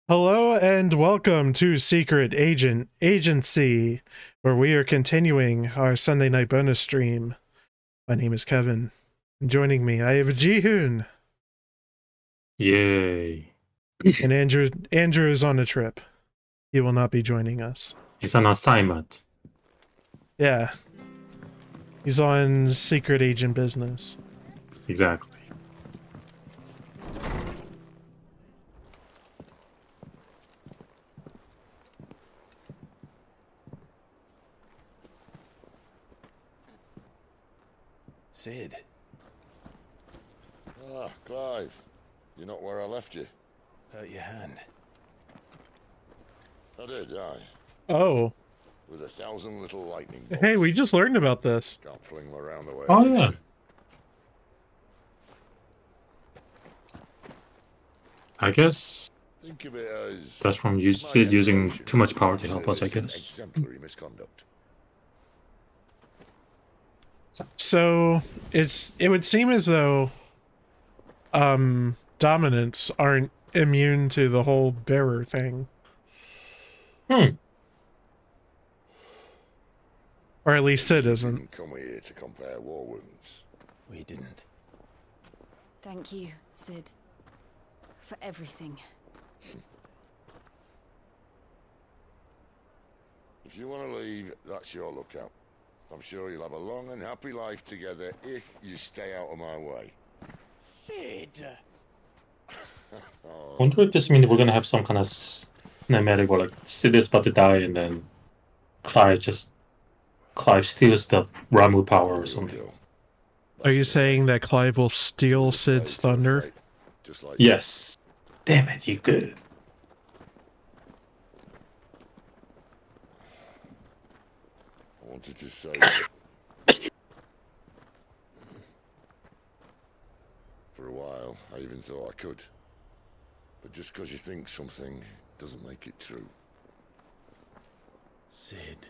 Hello and welcome to Secret Agent Agency, where we are continuing our Sunday night bonus stream. My name is Kevin. And joining me, I have Jihun. Yay. And Andrew is on a trip. He will not be joining us. It's an assignment. Yeah. He's on secret agent business. Exactly. Sid. Ah, Clive. You're not where I left you. Hurt your hand. I did, aye. Oh. With 1,000 little lightning bolts. Hey, we just learned about this. Can't fling them around the way Oh, I used yeah. to. I guess Think of it as that's from my Sid using education. too much power to help us, I Say guess. exemplary misconduct. So it would seem as though dominants aren't immune to the whole bearer thing. Or at least Sid isn't. Didn't come here to compare war wounds. We didn't. Thank you, Sid, for everything. If you want to leave, that's your lookout. I'm sure you'll have a long and happy life together if you stay out of my way. Sid! Wonder if this means we're gonna have some kind of cinematic where like Sid is about to die and then Clive steals the Ramu power or something. Are you saying that Clive will steal Sid's thunder? Just like Yes. Damn it, you good. I wanted to say for a while, I even thought I could. But just because you think something doesn't make it true. Sid.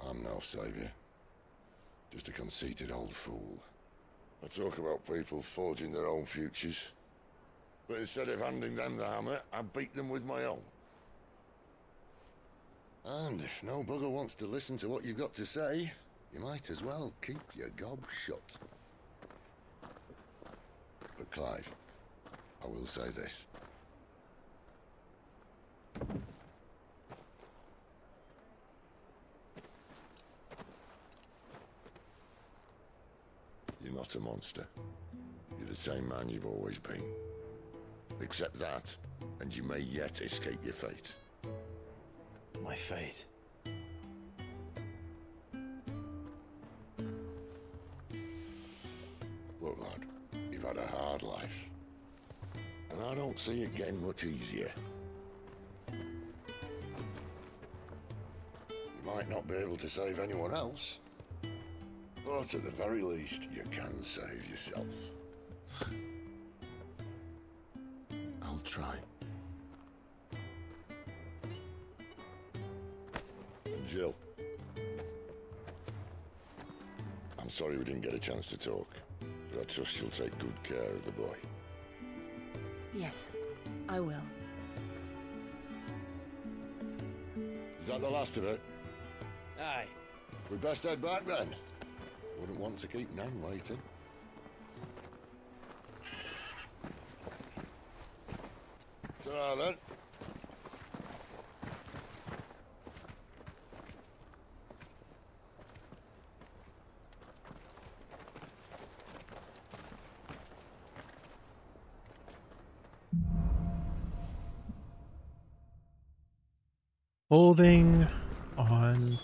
I'm no savior. Just a conceited old fool. I talk about people forging their own futures. But instead of handing them the hammer, I beat them with my own. And if no bugger wants to listen to what you've got to say, you might as well keep your gob shut. But Clive, I will say this. You're not a monster. You're the same man you've always been. Accept that, and you may yet escape your fate. My fate. Look, lad, you've had a hard life. And I don't see it getting much easier. You might not be able to save anyone else. But at the very least, you can save yourself. I'll try. And Jill. I'm sorry we didn't get a chance to talk, but I trust you'll take good care of the boy. Yes, I will. Is that the last of it? Aye. We'd best head back then. Wouldn't want to keep Nan waiting. Ta-ra then. Holding on.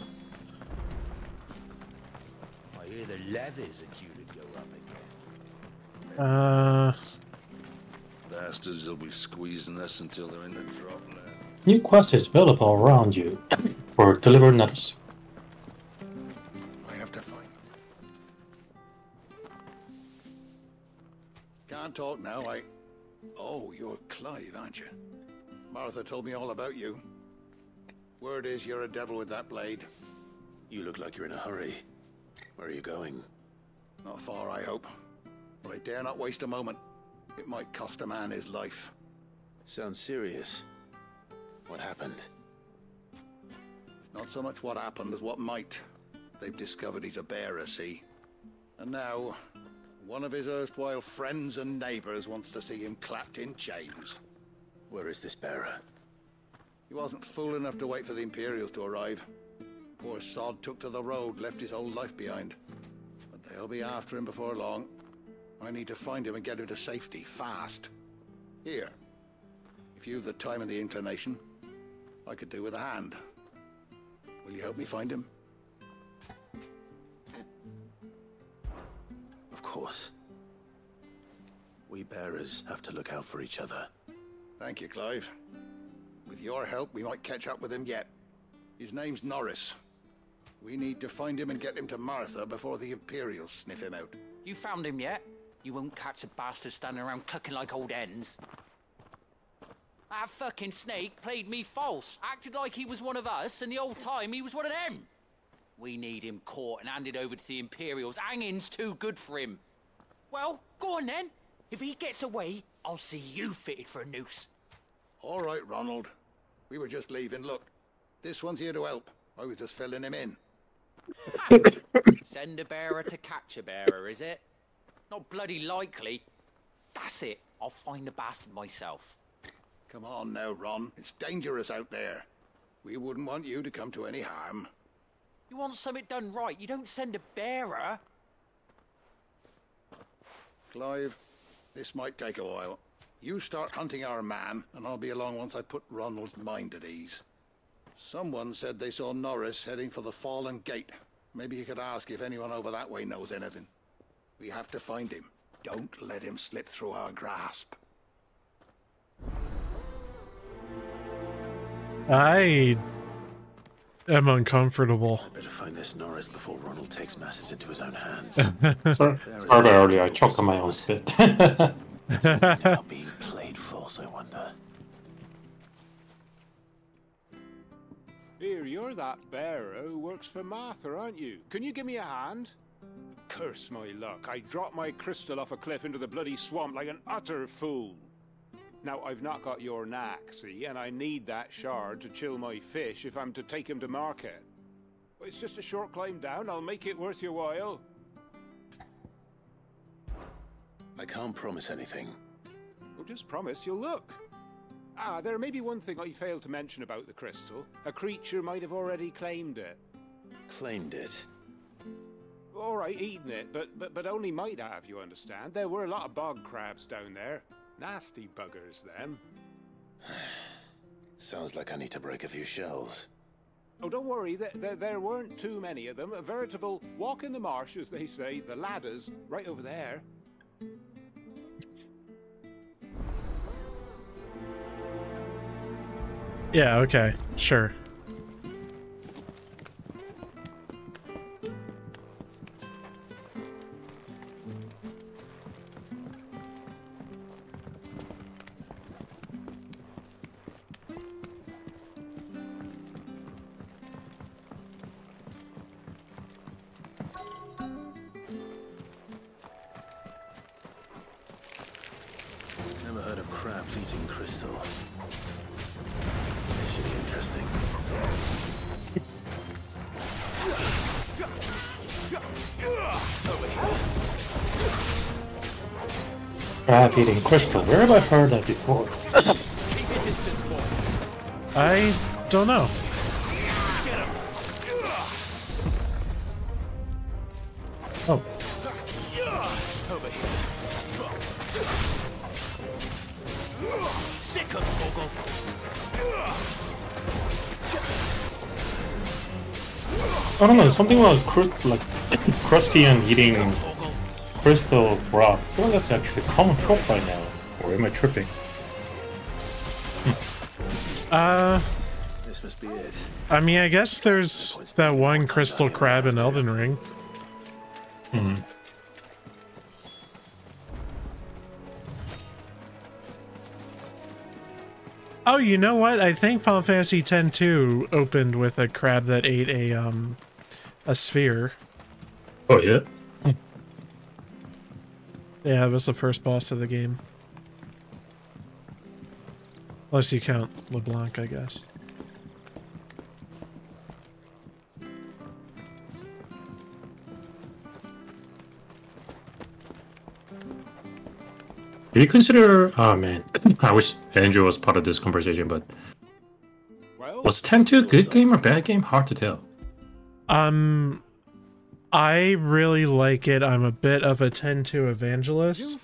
I hear the levies are due to go up again. Bastards will be squeezing us until they're in the drop left. New quest is available around you for deliver notice. I have to find. Can't talk now, Oh, you're Clive, aren't you? Martha told me all about you. Word is you're a devil with that blade. You look like you're in a hurry. Where are you going? Not far, I hope. But I dare not waste a moment. It might cost a man his life. Sounds serious. What happened? It's not so much what happened as what might. They've discovered he's a bearer, see? And now, one of his erstwhile friends and neighbors wants to see him clapped in chains. Where is this bearer? He wasn't fool enough to wait for the Imperials to arrive. Poor sod took to the road, left his whole life behind. But they'll be after him before long. I need to find him and get him to safety, fast. Here. If you've the time and the inclination, I could do with a hand. Will you help me find him? Of course. We bearers have to look out for each other. Thank you, Clive. With your help, we might catch up with him yet. His name's Norris. We need to find him and get him to Martha before the Imperials sniff him out. You found him yet? You won't catch a bastard standing around clucking like old hens. That fucking snake played me false, acted like he was one of us, and the old time he was one of them. We need him caught and handed over to the Imperials. Hanging's too good for him. Well, go on then. If he gets away, I'll see you fitted for a noose. All right, Ronald. We were just leaving. Look, this one's here to help. I was just filling him in. Send a bearer to catch a bearer, is it? Not bloody likely. That's it. I'll find the bastard myself. Come on now, Ron. It's dangerous out there. We wouldn't want you to come to any harm. You want something done right, you don't send a bearer. Clive, this might take a while. You start hunting our man, and I'll be along once I put Ronald's mind at ease. Someone said they saw Norris heading for the Fallen Gate. Maybe you could ask if anyone over that way knows anything. We have to find him. Don't let him slip through our grasp. I am uncomfortable. I better find this Norris before Ronald takes matters into his own hands. Sorry about earlier, I choked on my own spit. Now being played false, I wonder. Here, you're that bearer who works for Martha, aren't you? Can you give me a hand? Curse my luck, I dropped my crystal off a cliff into the bloody swamp like an utter fool. Now, I've not got your knack, see, and I need that shard to chill my fish if I'm to take him to market. But it's just a short climb down, I'll make it worth your while. I can't promise anything. Well, just promise you'll look. Ah, there may be one thing I failed to mention about the crystal. A creature might have already claimed it. Claimed it? All right, eaten it, but only might have, you understand. There were a lot of bog crabs down there. Nasty buggers, them. Sounds like I need to break a few shells. Oh, don't worry, there weren't too many of them. A veritable walk in the marsh, as they say, the ladders, right over there. Yeah, okay, sure. Never heard of crabs eating crystal. Should be interesting. Crab eating crystal. Where have I heard that before? Keep your distance, boy. I don't know. Oh. Over here. Sick of Toggle. I don't know, something about crusty and eating crystal rock. I feel like that's actually a common trope by now. Or am I tripping? This must be it. I mean, I guess there's that one crystal crab in Elden Ring. Hmm. Oh, you know what? I think Final Fantasy X-2 opened with a crab that ate a sphere. Oh yeah. Yeah, it was the first boss of the game. Unless you count LeBlanc, I guess. Do you consider... Oh, man. I wish Andrew was part of this conversation, but... Was 10-2 a good game or bad game? Hard to tell. I really like it. I'm a bit of a 10-2 evangelist.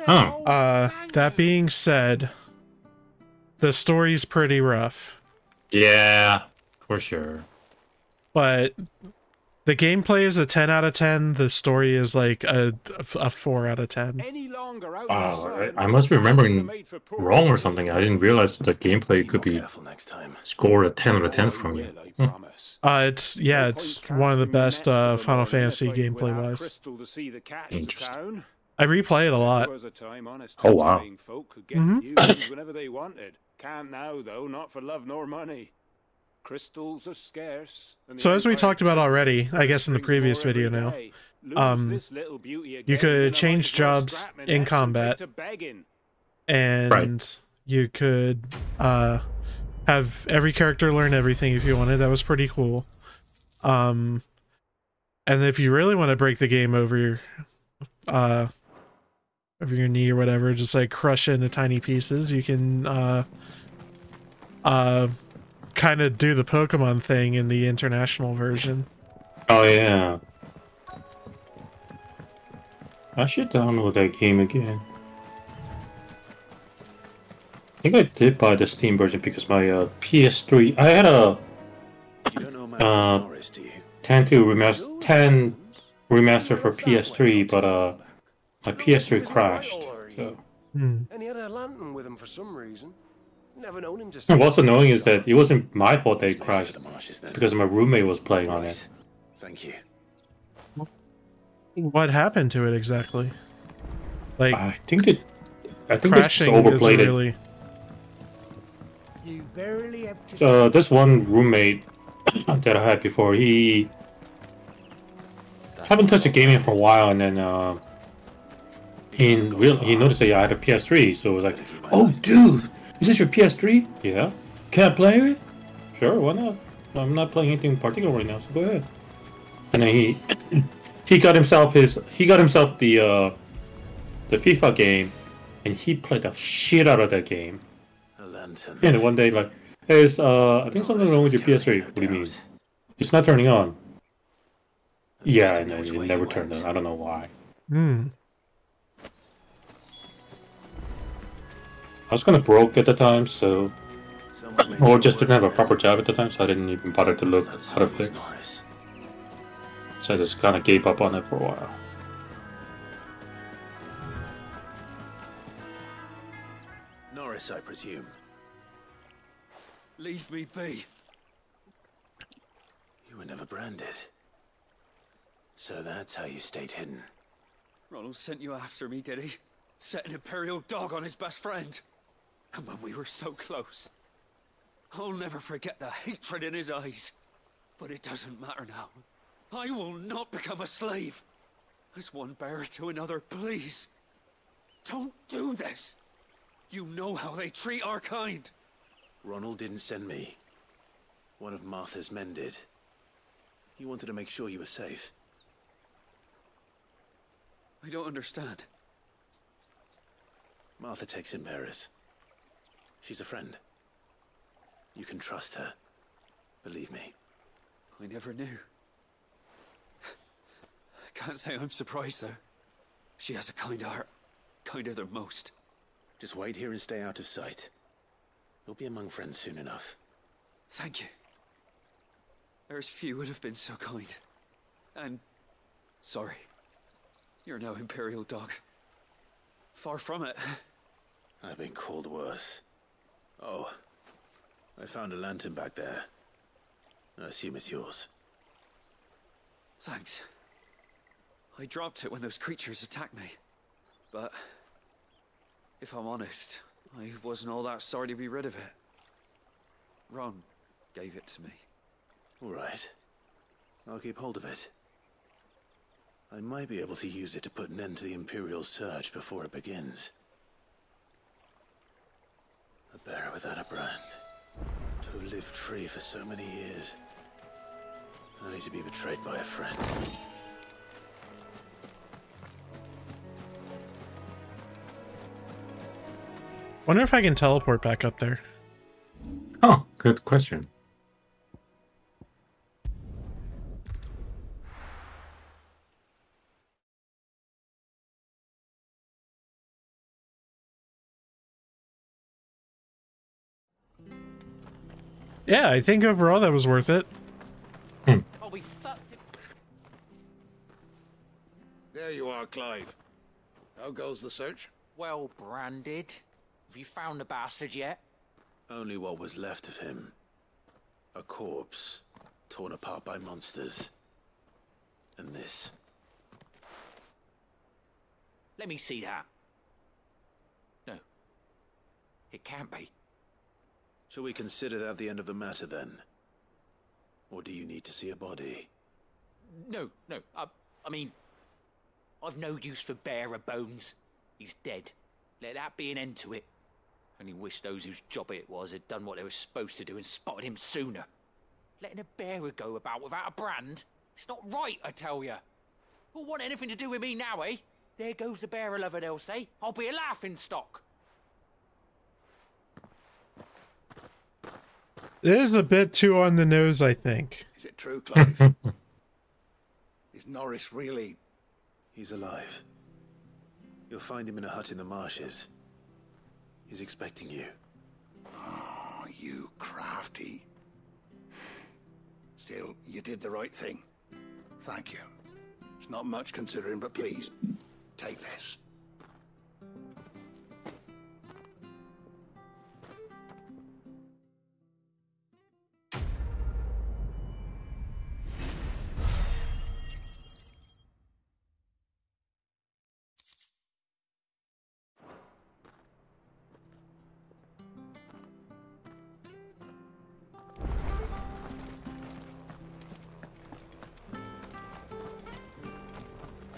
That being said, the story's pretty rough. Yeah, for sure. But the gameplay is a 10 out of 10. The story is like a 4 out of 10. Wow, I must be remembering wrong or something. I didn't realize the gameplay could be scored a 10 out of 10 from you. It's one of the best Final Fantasy gameplay wise. Interesting. I replay it a lot. Oh wow. Whenever they wanted. Can't now though, not for love nor money. Crystals are scarce. So as we talked about already, I guess in the previous video now, you could change jobs in combat, and you could have every character learn everything if you wanted. That was pretty cool. And if you really want to break the game over your knee or whatever, just like crush it into tiny pieces, you can kind of do the Pokemon thing in the international version. Oh yeah. I should download that game again. I think I did buy the Steam version because my PS3... I had a 10 remaster for PS3, but my PS3 crashed. So. And he had a lantern with him for some reason. Never known him to. And what's annoying is that it wasn't my fault that it crashed because my roommate was playing on it. Thank you. What happened to it exactly? Like, I think they crashing just overplayed it. Really... You barely have to This one roommate that I had before, he haven't touched a gaming for a while, and then he noticed that I had a PS3, so it was like, "Oh, dude, is this your PS3? Yeah. Can I play it? Sure, why not? I'm not playing anything in particular right now, so go ahead." And then he got himself the FIFA game, and he played the shit out of that game. And one day, like, "Hey, I think something's wrong with your PS3. What do you mean? It's not turning on." Yeah, and then it never turned on. I don't know why. I was kind of broke at the time, so... Or just didn't have a proper job at the time, so I didn't even bother to look how to fix. So I just kind of gave up on it for a while. Norris, I presume. leave me be. You were never branded. So that's how you stayed hidden. Ronald sent you after me, did he? Set an Imperial dog on his best friend. And when we were so close. I'll never forget the hatred in his eyes. But it doesn't matter now. I will not become a slave. As one bearer to another, please. Don't do this. You know how they treat our kind. Ronald didn't send me. One of Martha's men did. He wanted to make sure you were safe. I don't understand. Martha takes in bearers. She's a friend. You can trust her. Believe me. I never knew. I can't say I'm surprised, though. She has a kind heart. Kinder than most. Just wait here and stay out of sight. You'll be among friends soon enough. Thank you. There's few would have been so kind. And... sorry. You're no Imperial dog. Far from it. I've been called worse. Oh. I found a lantern back there. I assume it's yours. Thanks. I dropped it when those creatures attacked me. But... if I'm honest, I wasn't all that sorry to be rid of it. Ron gave it to me. All right. I'll keep hold of it. I might be able to use it to put an end to the Imperial Surge before it begins. A bearer without a brand. To have lived free for so many years. Only to be betrayed by a friend. Wonder if I can teleport back up there. Oh, good question. Yeah, I think overall that was worth it. Oh, we fucked it. There you are, Clive. How goes the search? Well branded. Have you found the bastard yet? Only what was left of him. A corpse, torn apart by monsters. And this. Let me see that. No. It can't be. Shall we consider that the end of the matter, then? Or do you need to see a body? No. I mean, I've no use for bearer bones. He's dead. Let that be an end to it. Only wish those whose job it was had done what they were supposed to do and spotted him sooner. Letting a bearer go about without a brand? It's not right, I tell you. Who'll want anything to do with me now, eh? There goes the bearer lover, they'll say. I'll be a laughing stock. It is a bit too on the nose, I think. Is it true, Clive? Is Norris really... He's alive. You'll find him in a hut in the marshes. He's expecting you. Oh, you crafty. Still, you did the right thing. Thank you. It's not much considering, but please, take this.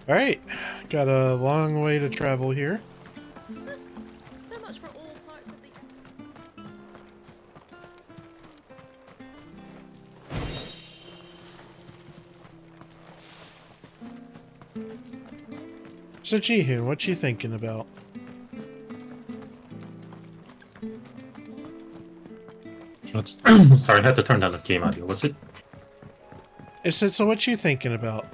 Alright, got a long way to travel here. So much for all parts of the... So Jihun, what you thinking about? Sorry, I had to turn down the game audio. What's it? I said, so what you thinking about?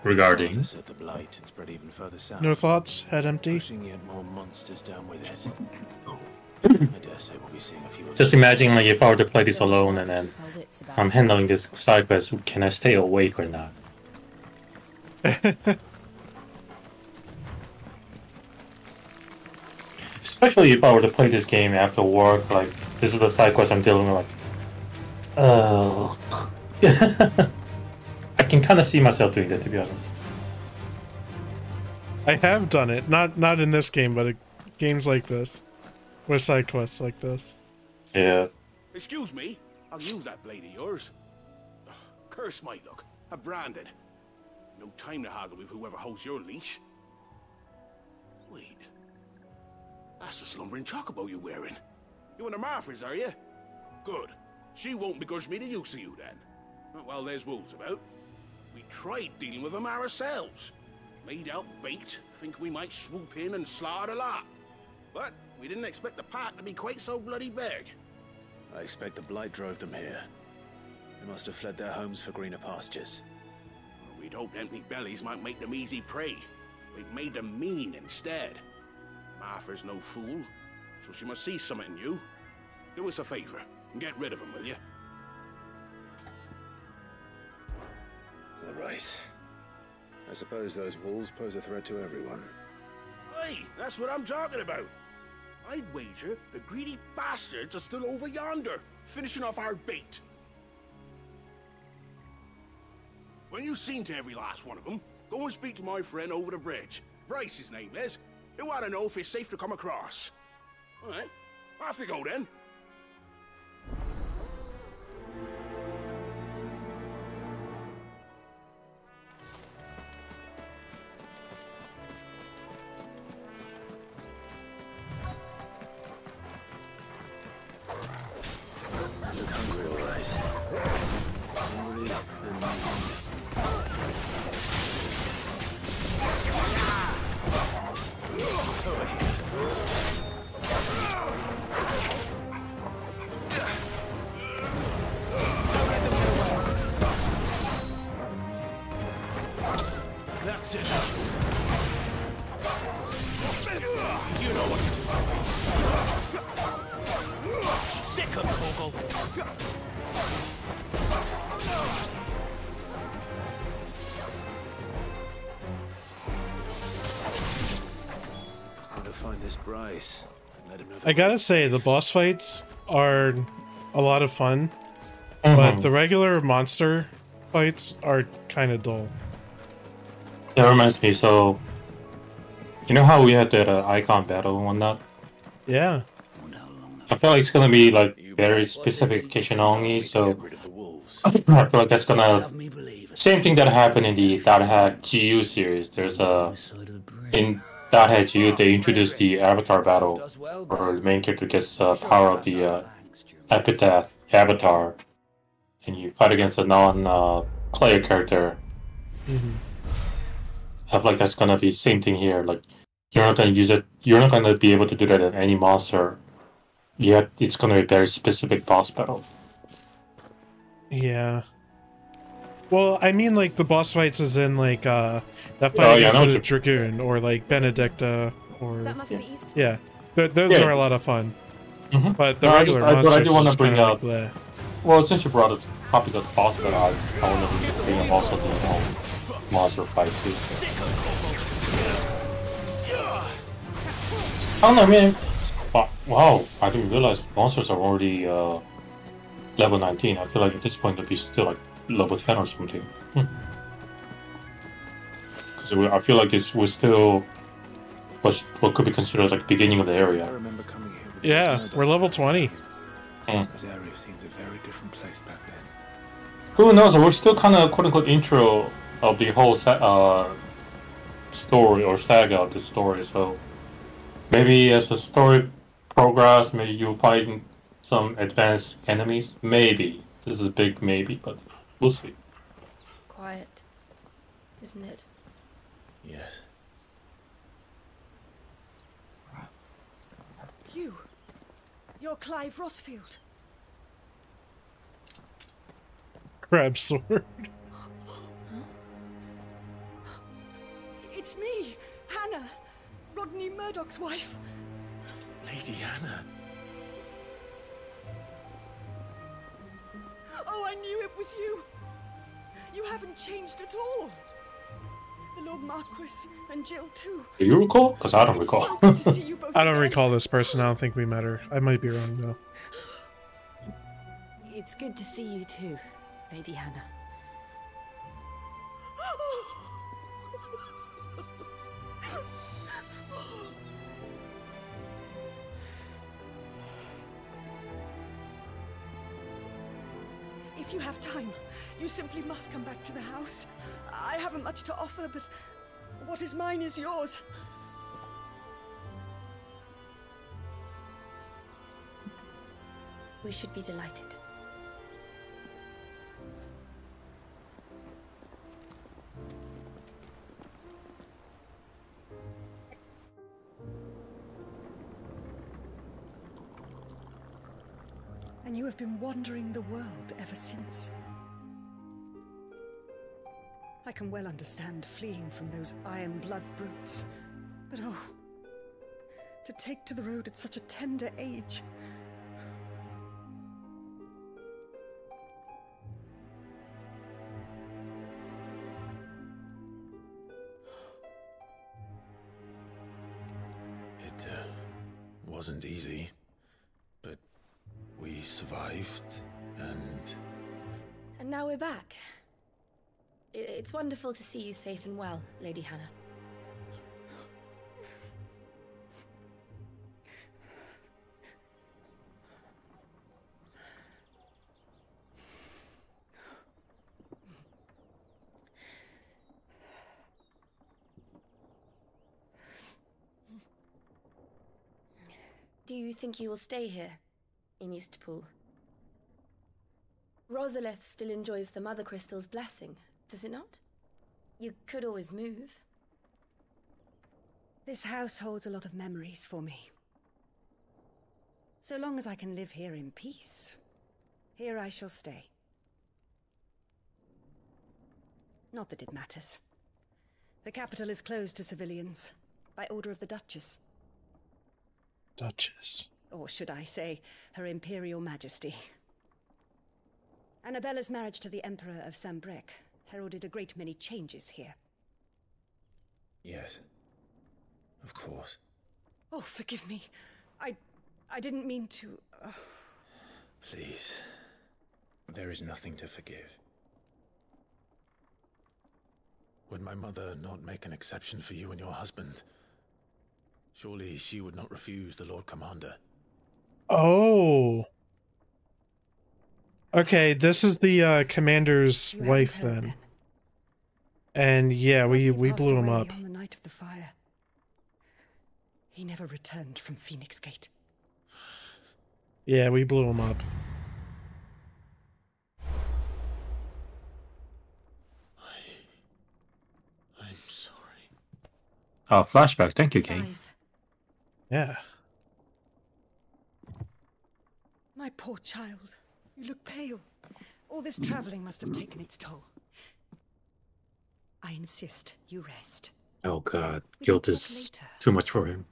Regarding? Said the blight had spread even further south. No thoughts? Head empty? Pushing yet more monsters down with it. I dare say we'll be seeing a few. Just imagine, like, if I were to play this alone and then I'm handling this side quest, can I stay awake or not? Especially if I were to play this game after work, like, this is the side quest I'm dealing with, like, oh. I can kind of see myself doing that, to be honest. I have done it. Not in this game, but games like this. With side quests like this. Yeah. Excuse me, I'll use that blade of yours. Ugh, curse my luck. I'm branded. No time to haggle with whoever holds your leash. Wait. That's the slumbering chocobo you're wearing. You and the Marfers, are you? Good. She won't begrudge me the use of you, then. Not while there's wolves about. We tried dealing with them ourselves. Made out baked, think we might swoop in and slaughter the lot. But we didn't expect the pack to be quite so bloody big. I expect the blight drove them here. They must have fled their homes for greener pastures. Well, we'd hoped empty bellies might make them easy prey. We'd made them mean instead. Martha's no fool, so she must see something in you. Do us a favor and get rid of them, will you? All right. I suppose those wolves pose a threat to everyone. Hey, that's what I'm talking about. I'd wager the greedy bastards are still over yonder, finishing off our bait. When you've seen to every last one of them, go and speak to my friend over the bridge. Bryce, his name is. He'll want to know if it's safe to come across. All right, off you go then. That's it. You know what to do. Sick of Toggle. How to find this Bryce? Let him know I gotta say, the boss fights are a lot of fun, but the regular monster fights are kind of dull. That reminds me, so you know how we had that icon battle and whatnot? Yeah. I feel like it's gonna be like very specification only, so I feel like that's gonna same thing that happened in the Dot GU series. There's a in Dot GU they introduced the avatar battle, where the main character gets power of the epitaph avatar, and you fight against a non-player character. I feel like that's gonna be same thing here. Like you're not gonna use it. You're not gonna be able to do that in any monster. Yet it's gonna be a very specific boss battle. Yeah. Well, I mean, like the boss fights is in like that fight against the Dragoon or like Benedicta or yeah, those are a lot of fun. But the regular monsters I do want to bring up. Like, well, since you brought up topic of boss battle, I want to bring up also the monster fight too. So. I don't know, man. Wow, I didn't realize monsters are already level 19. I feel like at this point they'll be still like level 10 or something. Because I feel like we're still what could be considered as like beginning of the area. yeah, we're level 20. This area seemed a very different place back then. Who knows? We're still kind of quote unquote intro of the whole story or saga of the story. So maybe as the story progress, maybe you'll find some advanced enemies. Maybe this is a big maybe, but we'll see. Quiet, isn't it? Yes. You're Clive Rossfield. Crab sword. It's me, Hannah, Rodney Murdoch's wife. Lady Hannah. Oh, I knew it was you. You haven't changed at all. The Lord Marquis and Jill too. Do you recall? Because I don't recall. So good to see you both I don't again. recall this person. I don't think we met her. I might be wrong though. It's good to see you too, Lady Hannah. If you have time, you simply must come back to the house. I haven't much to offer, but what is mine is yours. We should be delighted. And you have been wandering the world ever since. I can well understand fleeing from those iron blood brutes. But oh, to take to the road at such a tender age. It wasn't easy, but we survived, and now we're back. It's wonderful to see you safe and well, Lady Hannah. Do you think you will stay here, in Eastpool? Rosalith still enjoys the Mother Crystal's blessing, does it not? You could always move. This house holds a lot of memories for me. So long as I can live here in peace, here I shall stay. Not that it matters. The capital is closed to civilians, by order of the Duchess. Duchess. Or should I say, Her Imperial Majesty. Annabella's marriage to the Emperor of Sambrec heralded a great many changes here. Yes. Of course. Oh, forgive me. I didn't mean to... Please. There is nothing to forgive. Would my mother not make an exception for you and your husband? Surely she would not refuse the Lord Commander. Oh. Okay, this is the commander's wife then. And yeah, we blew him up. On the night of the fire. He never returned from Phoenix Gate. Yeah, we blew him up. I'm sorry. Oh, flashbacks. Thank you, Kane. Yeah. My poor child. You look pale. All this traveling must have taken its toll. I insist you rest. Oh god, guilt is too much for him.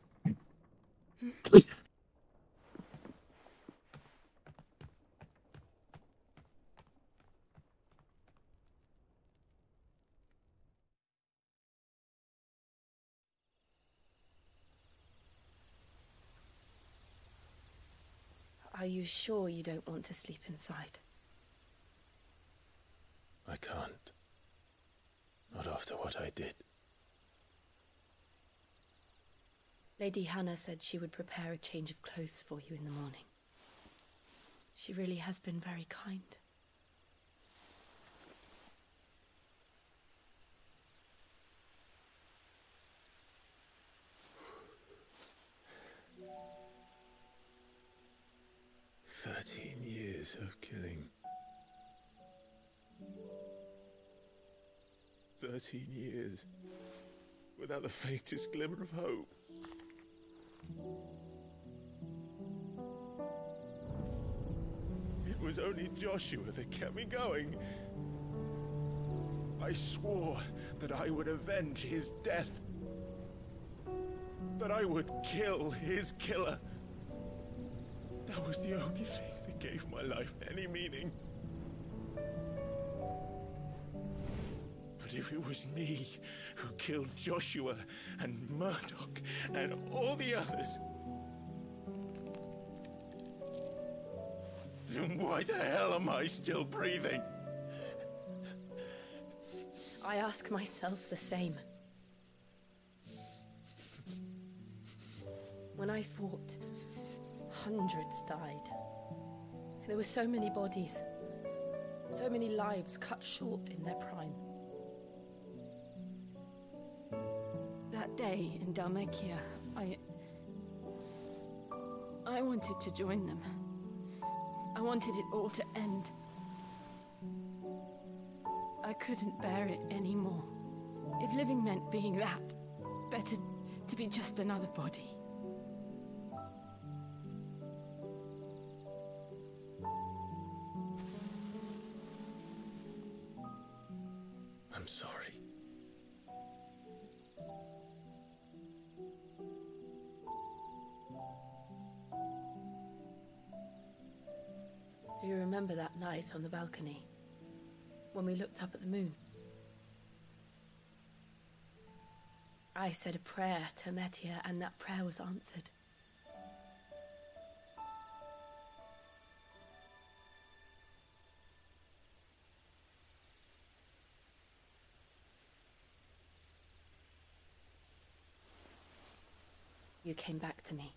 Are you sure you don't want to sleep inside? I can't. Not after what I did. Lady Hannah said she would prepare a change of clothes for you in the morning. She really has been very kind. Years of killing. 13 years without the faintest glimmer of hope. It was only Joshua that kept me going. I swore that I would avenge his death. That I would kill his killer. That was the only thing that gave my life any meaning. But if it was me who killed Joshua and Murdoch and all the others, then why the hell am I still breathing? I ask myself the same. When I fought, hundreds died. There were so many bodies, so many lives cut short in their prime. That day in Dalmekia, I wanted to join them. I wanted it all to end. I couldn't bear it anymore. If living meant being that, better to be just another body. I'm sorry. Do you remember that night on the balcony, when we looked up at the moon? I said a prayer to Metia, and that prayer was answered. You came back to me.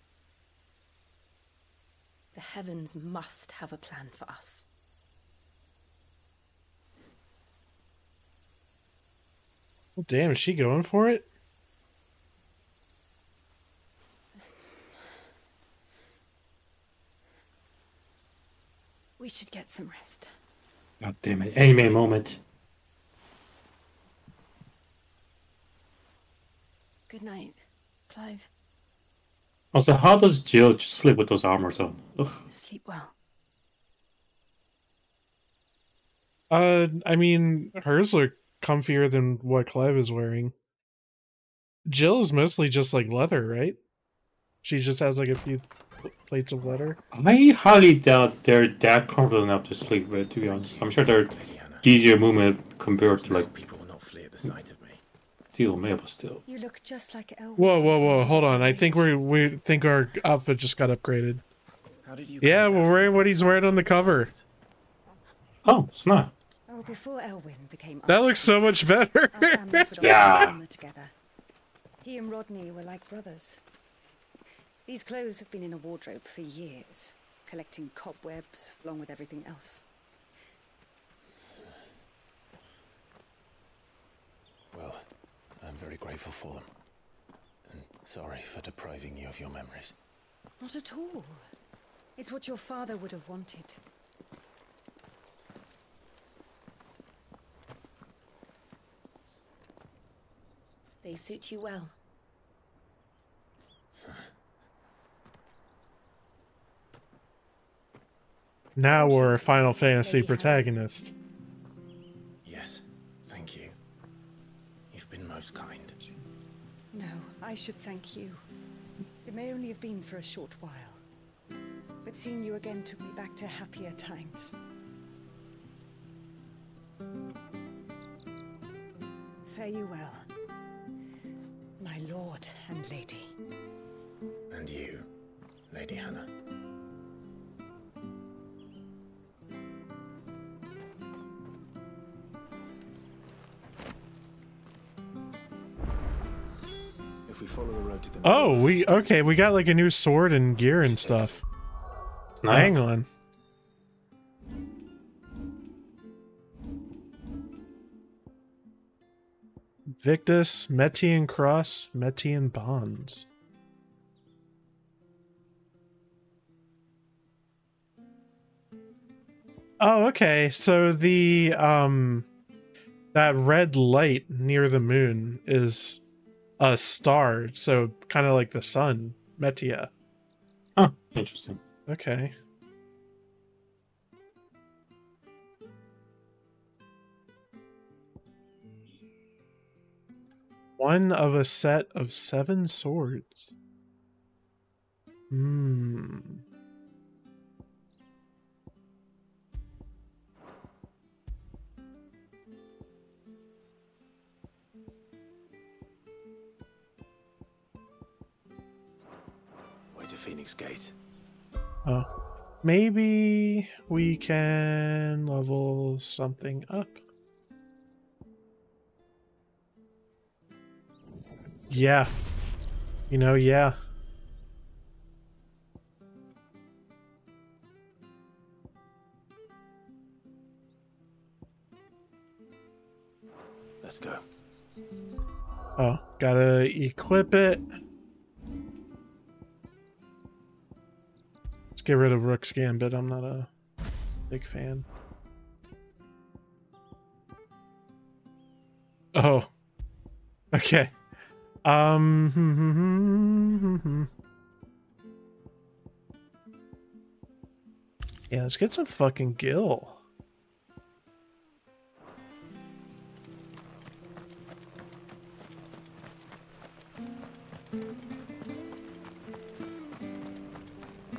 The heavens must have a plan for us. Well, damn, is she going for it? We should get some rest. God damn it. Anime moment. Good night, Clive. Also, how does Jill sleep with those armors on? Ugh. Sleep well. I mean, hers look comfier than what Clive is wearing. Jill is mostly just like leather, right? She just has like a few plates of leather. I highly doubt they're that comfortable enough to sleep with, to be honest. I'm sure they're easier movement compared to like People will not flee at the sight of me. steel mail, but still. You look just like Elwyn. Whoa, hold on. I think we think our outfit just got upgraded. How did you Yeah, we're wearing what he's wearing on the cover. Oh, it's not. Oh, before Elwyn became That looks so much better. our families would Yeah. always summer together. He and Rodney were like brothers. These clothes have been in a wardrobe for years, collecting cobwebs along with everything else. Well, I'm very grateful for them. And sorry for depriving you of your memories. Not at all. It's what your father would have wanted. They suit you well. Now we're a Final Fantasy protagonist. Yes, thank you. You've been most kind. No, I should thank you. It may only have been for a short while, but seeing you again took me back to happier times. Fare you well, my lord and lady. And you, Lady Hannah. If we follow the road to the Oh, we got like a new sword and gear and stuff. Nice. Hang on. Victus, Metian Cross, Metian Bonds. Oh, okay. So the that red light near the moon is a star, so kind of like the sun, Metia. Oh, interesting. Okay. One of a set of 7 swords. Hmm. way to Phoenix Gate. Oh. Maybe we can level something up. Yeah. You know, yeah. Let's go. Oh, gotta equip it. Let's get rid of Rook's Gambit. I'm not a big fan. Oh. Okay. Yeah, let's get some fucking gil.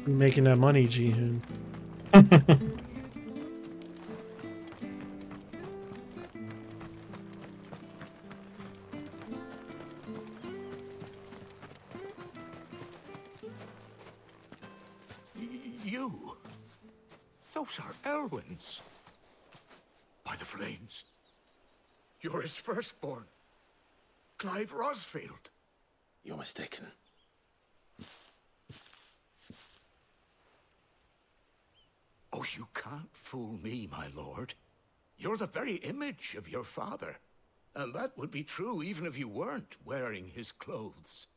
You're making that money, Jihun. You? Those are Elwyn's. By the flames. You're his firstborn. Clive Rosfield. You're mistaken. Oh, you can't fool me, my lord. You're the very image of your father. And that would be true even if you weren't wearing his clothes.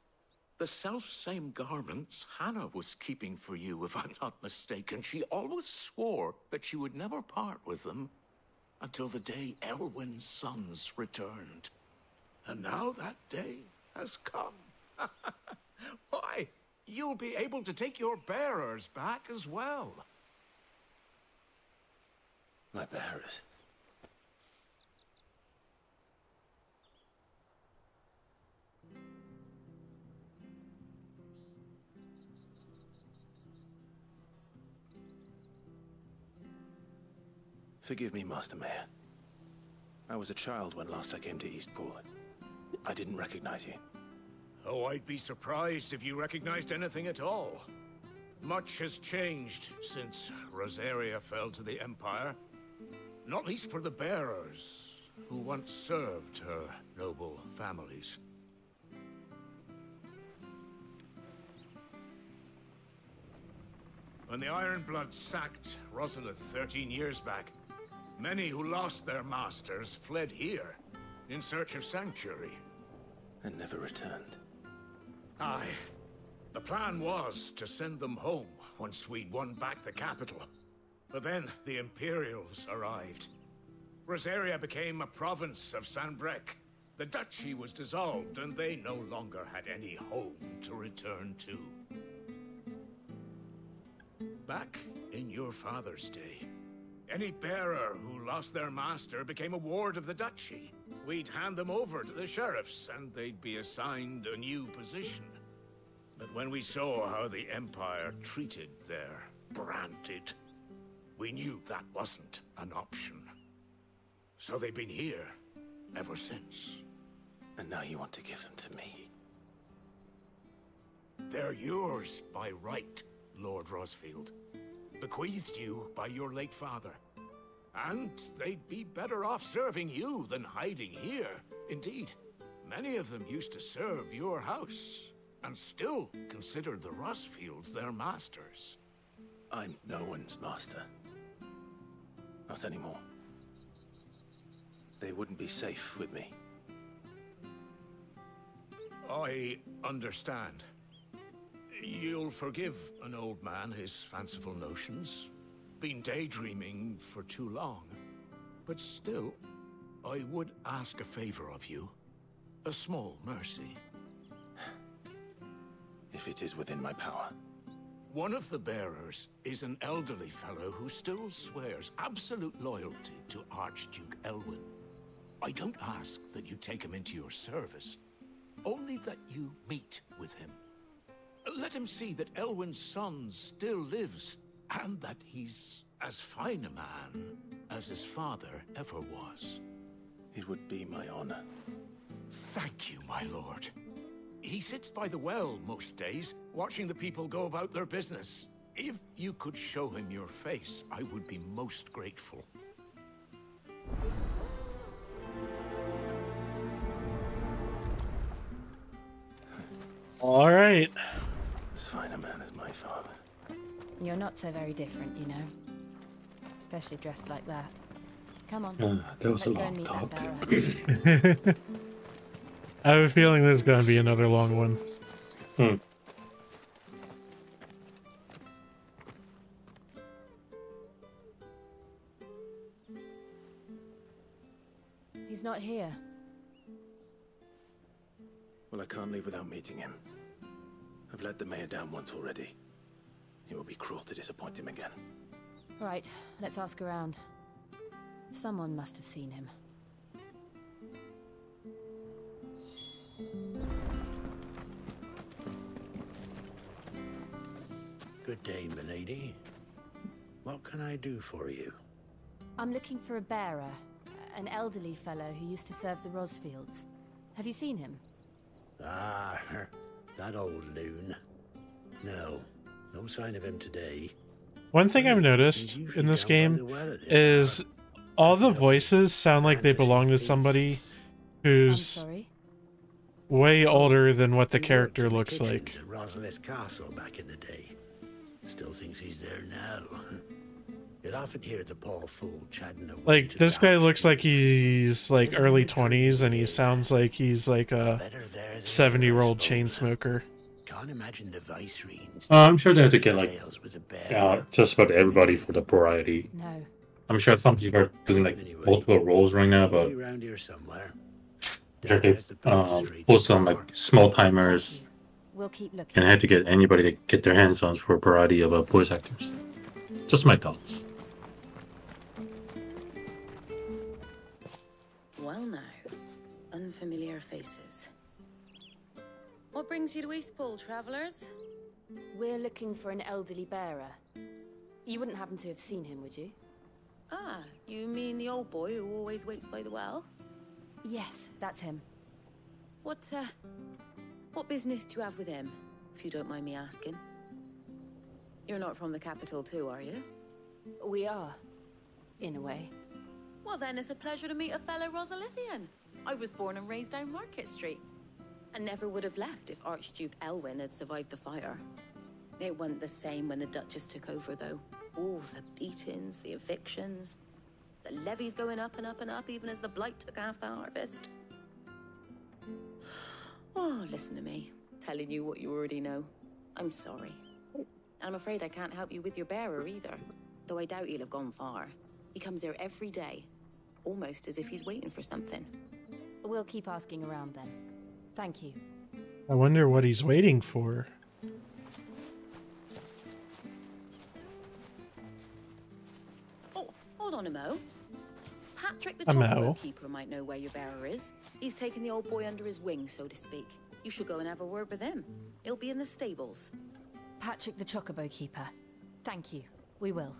The self-same garments Hannah was keeping for you, if I'm not mistaken. She always swore that she would never part with them until the day Elwyn's sons returned. And now that day has come. Why, you'll be able to take your bearers back as well. My bearers. Forgive me, Master Mayor. I was a child when last I came to Eastpool. I didn't recognize you. Oh, I'd be surprised if you recognized anything at all. Much has changed since Rosaria fell to the Empire. Not least for the bearers, who once served her noble families. When the Ironbloods sacked Rosalith 13 years back, many who lost their masters fled here in search of sanctuary. And never returned. Aye. The plan was to send them home once we'd won back the capital. But then the Imperials arrived. Rosaria became a province of Sanbreque. The duchy was dissolved, and they no longer had any home to return to. Back in your father's day, any bearer who lost their master became a ward of the duchy. We'd hand them over to the sheriffs, and they'd be assigned a new position. But when we saw how the Empire treated their branded, we knew that wasn't an option. So they've been here ever since. And now you want to give them to me? They're yours by right, Lord Rosfield. Bequeathed you by your late father. And they'd be better off serving you than hiding here. Indeed, many of them used to serve your house, and still considered the Rosfields their masters. I'm no one's master. Not anymore. They wouldn't be safe with me. I understand. You'll forgive an old man his fanciful notions. Been daydreaming for too long. But still, I would ask a favor of you. A small mercy. If it is within my power. One of the bearers is an elderly fellow who still swears absolute loyalty to Archduke Elwyn. I don't ask that you take him into your service, only that you meet with him. Let him see that Elwyn's son still lives, and that he's as fine a man as his father ever was. It would be my honor. Thank you, my lord. He sits by the well most days, watching the people go about their business. If you could show him your face, I would be most grateful. All right. As fine a man as my father. You're not so very different, you know. Especially dressed like that. Come on. That was let's a go and long meet talk. that barrow. I have a feeling there's going to be another long one. He's not here. Well, I can't leave without meeting him. I've let the mayor down once already. It would be cruel to disappoint him again. Right, let's ask around. Someone must have seen him. Good day, milady. What can I do for you? I'm looking for a bearer, an elderly fellow who used to serve the Rosfields. Have you seen him? Ah, that old loon. No sign of him today. One thing I've noticed in this game is all the voices sound like they belong to somebody who's way older than what the character looks like. At Rosalith Castle back in the day. Still thinks he's there now. You'd often hear the poor fool chatting away. Like, this guy looks like he's like early 20s, and he sounds like he's like a 70-year-old chain smoker. Can't imagine the vicereines. I'm sure they have to get like just about everybody for the variety. No. I'm sure some people are doing like multiple roles right now, but around here somewhere. sure they post some like small timers We'll keep looking. and had to get anybody to get their hands on for a variety of voice actors. Just my thoughts. Well now, unfamiliar faces. What brings you to Eastpool, travellers? We're looking for an elderly bearer. You wouldn't happen to have seen him, would you? Ah, you mean the old boy who always waits by the well? Yes, that's him. What business do you have with him, if you don't mind me asking? You're not from the capital too, are you? We are, in a way. Well then, it's a pleasure to meet a fellow Rosalithian. I was born and raised down Market Street. And never would have left if Archduke Elwyn had survived the fire. It wasn't the same when the Duchess took over, though. All the beatings, the evictions, the levies going up and up and up, even as the blight took half the harvest. Oh, listen to me, telling you what you already know. I'm sorry. I'm afraid I can't help you with your bearer either, though I doubt he'll have gone far. He comes here every day, almost as if he's waiting for something. We'll keep asking around then. Thank you. I wonder what he's waiting for. Oh, hold on a mo. Patrick the A mo. chocolate keeper might know where your bearer is. He's taken the old boy under his wing, so to speak. You should go and have a word with him. He'll be in the stables. Patrick the Chocobo Keeper. Thank you. We will.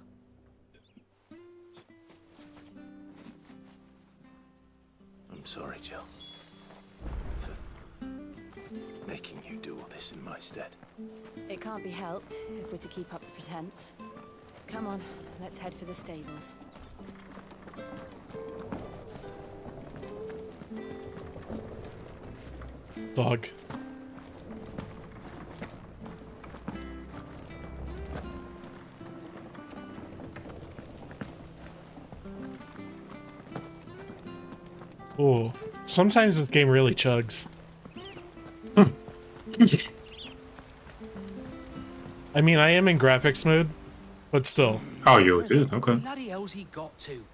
I'm sorry, Jill, for making you do all this in my stead. It can't be helped if we're to keep up the pretense. Come on, let's head for the stables. Dog. Oh, sometimes this game really chugs. I mean, I am in graphics mode, but still. Oh, you do? Okay. Bloody hell's he got to?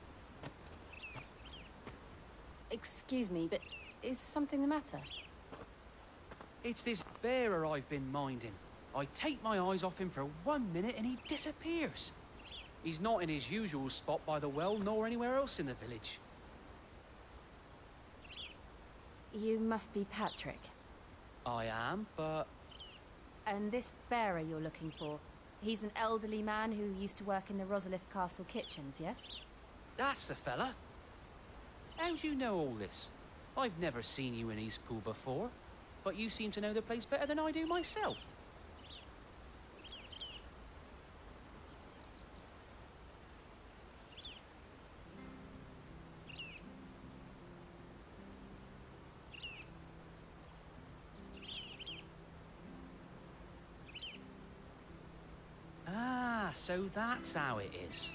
Excuse me, but is something the matter? It's this bearer I've been minding. I take my eyes off him for 1 minute and he disappears. He's not in his usual spot by the well, nor anywhere else in the village. You must be Patrick. I am, but... And this bearer you're looking for, he's an elderly man who used to work in the Rosalith Castle kitchens, yes? That's the fella. How do you know all this? I've never seen you in Eastpool before, but you seem to know the place better than I do myself. So that's how it is.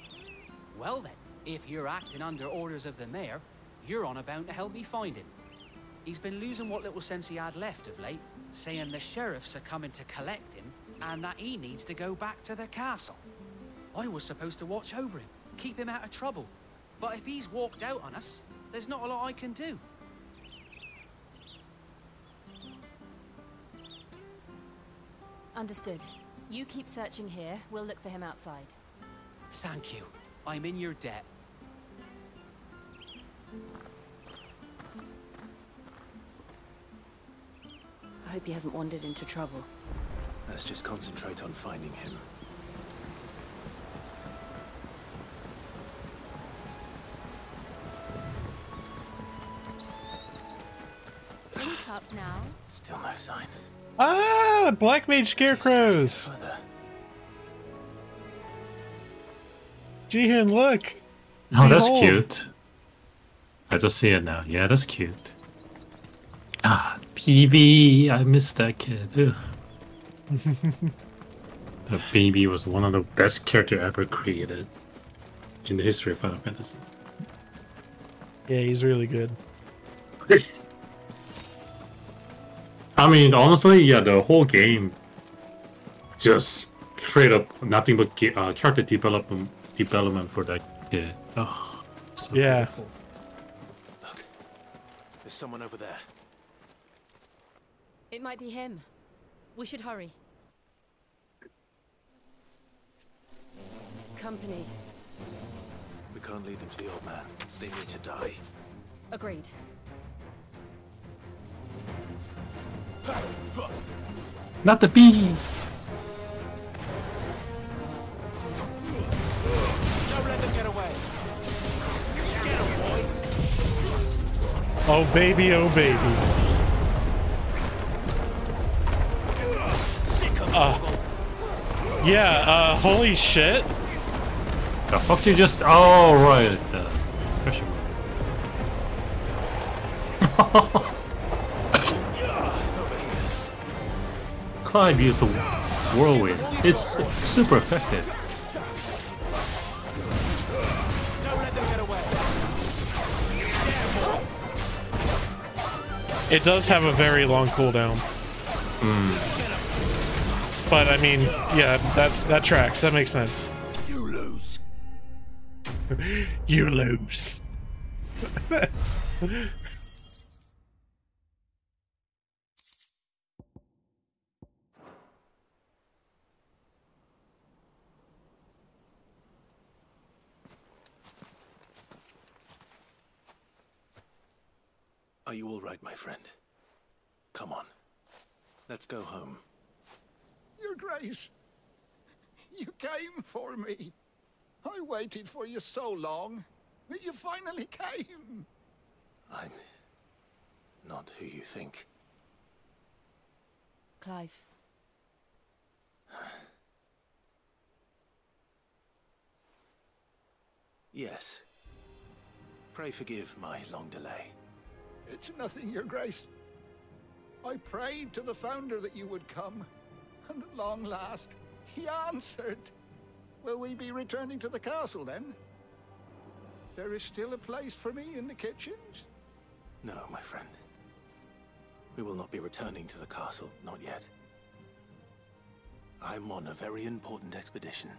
Well then, if you're acting under orders of the mayor, you're on about to help me find him. He's been losing what little sense he had left of late, saying the sheriffs are coming to collect him and that he needs to go back to the castle. I was supposed to watch over him, keep him out of trouble. But if he's walked out on us, there's not a lot I can do. Understood. You keep searching here, we'll look for him outside. Thank you. I'm in your debt. I hope he hasn't wandered into trouble. Let's just concentrate on finding him. Think up now. Still no sign. Ah, Black Mage Scarecrows! Jihun, look! Oh, that's Behold. cute. I just see it now. Yeah, that's cute. Ah, PB. I miss that kid. Ugh. The baby was one of the best character ever created in the history of Final Fantasy. Yeah, he's really good. I mean, honestly, yeah, the whole game just straight up nothing but character development for that kid. Oh, so yeah. beautiful. Look, there's someone over there. It might be him. We should hurry. Company. We can't lead them to the old man. They need to die. Agreed. Not the bees! Don't let them get away! Oh baby, oh baby. Yeah, holy shit. The fuck you just... Oh, right. Pressure. Clive used a whirlwind. It's super effective. It does have a very long cooldown. But I mean, yeah, that tracks. That makes sense. You lose. You lose. Are you all right, my friend? Come on. Let's go home. Your Grace, you came for me. I waited for you so long, but you finally came. I'm not who you think. Clive. Yes. Pray forgive my long delay. It's nothing, Your Grace. I prayed to the Founder that you would come, and at long last, he answered. Will we be returning to the castle, then? There is still a place for me in the kitchens? No, my friend. We will not be returning to the castle, not yet. I'm on a very important expedition,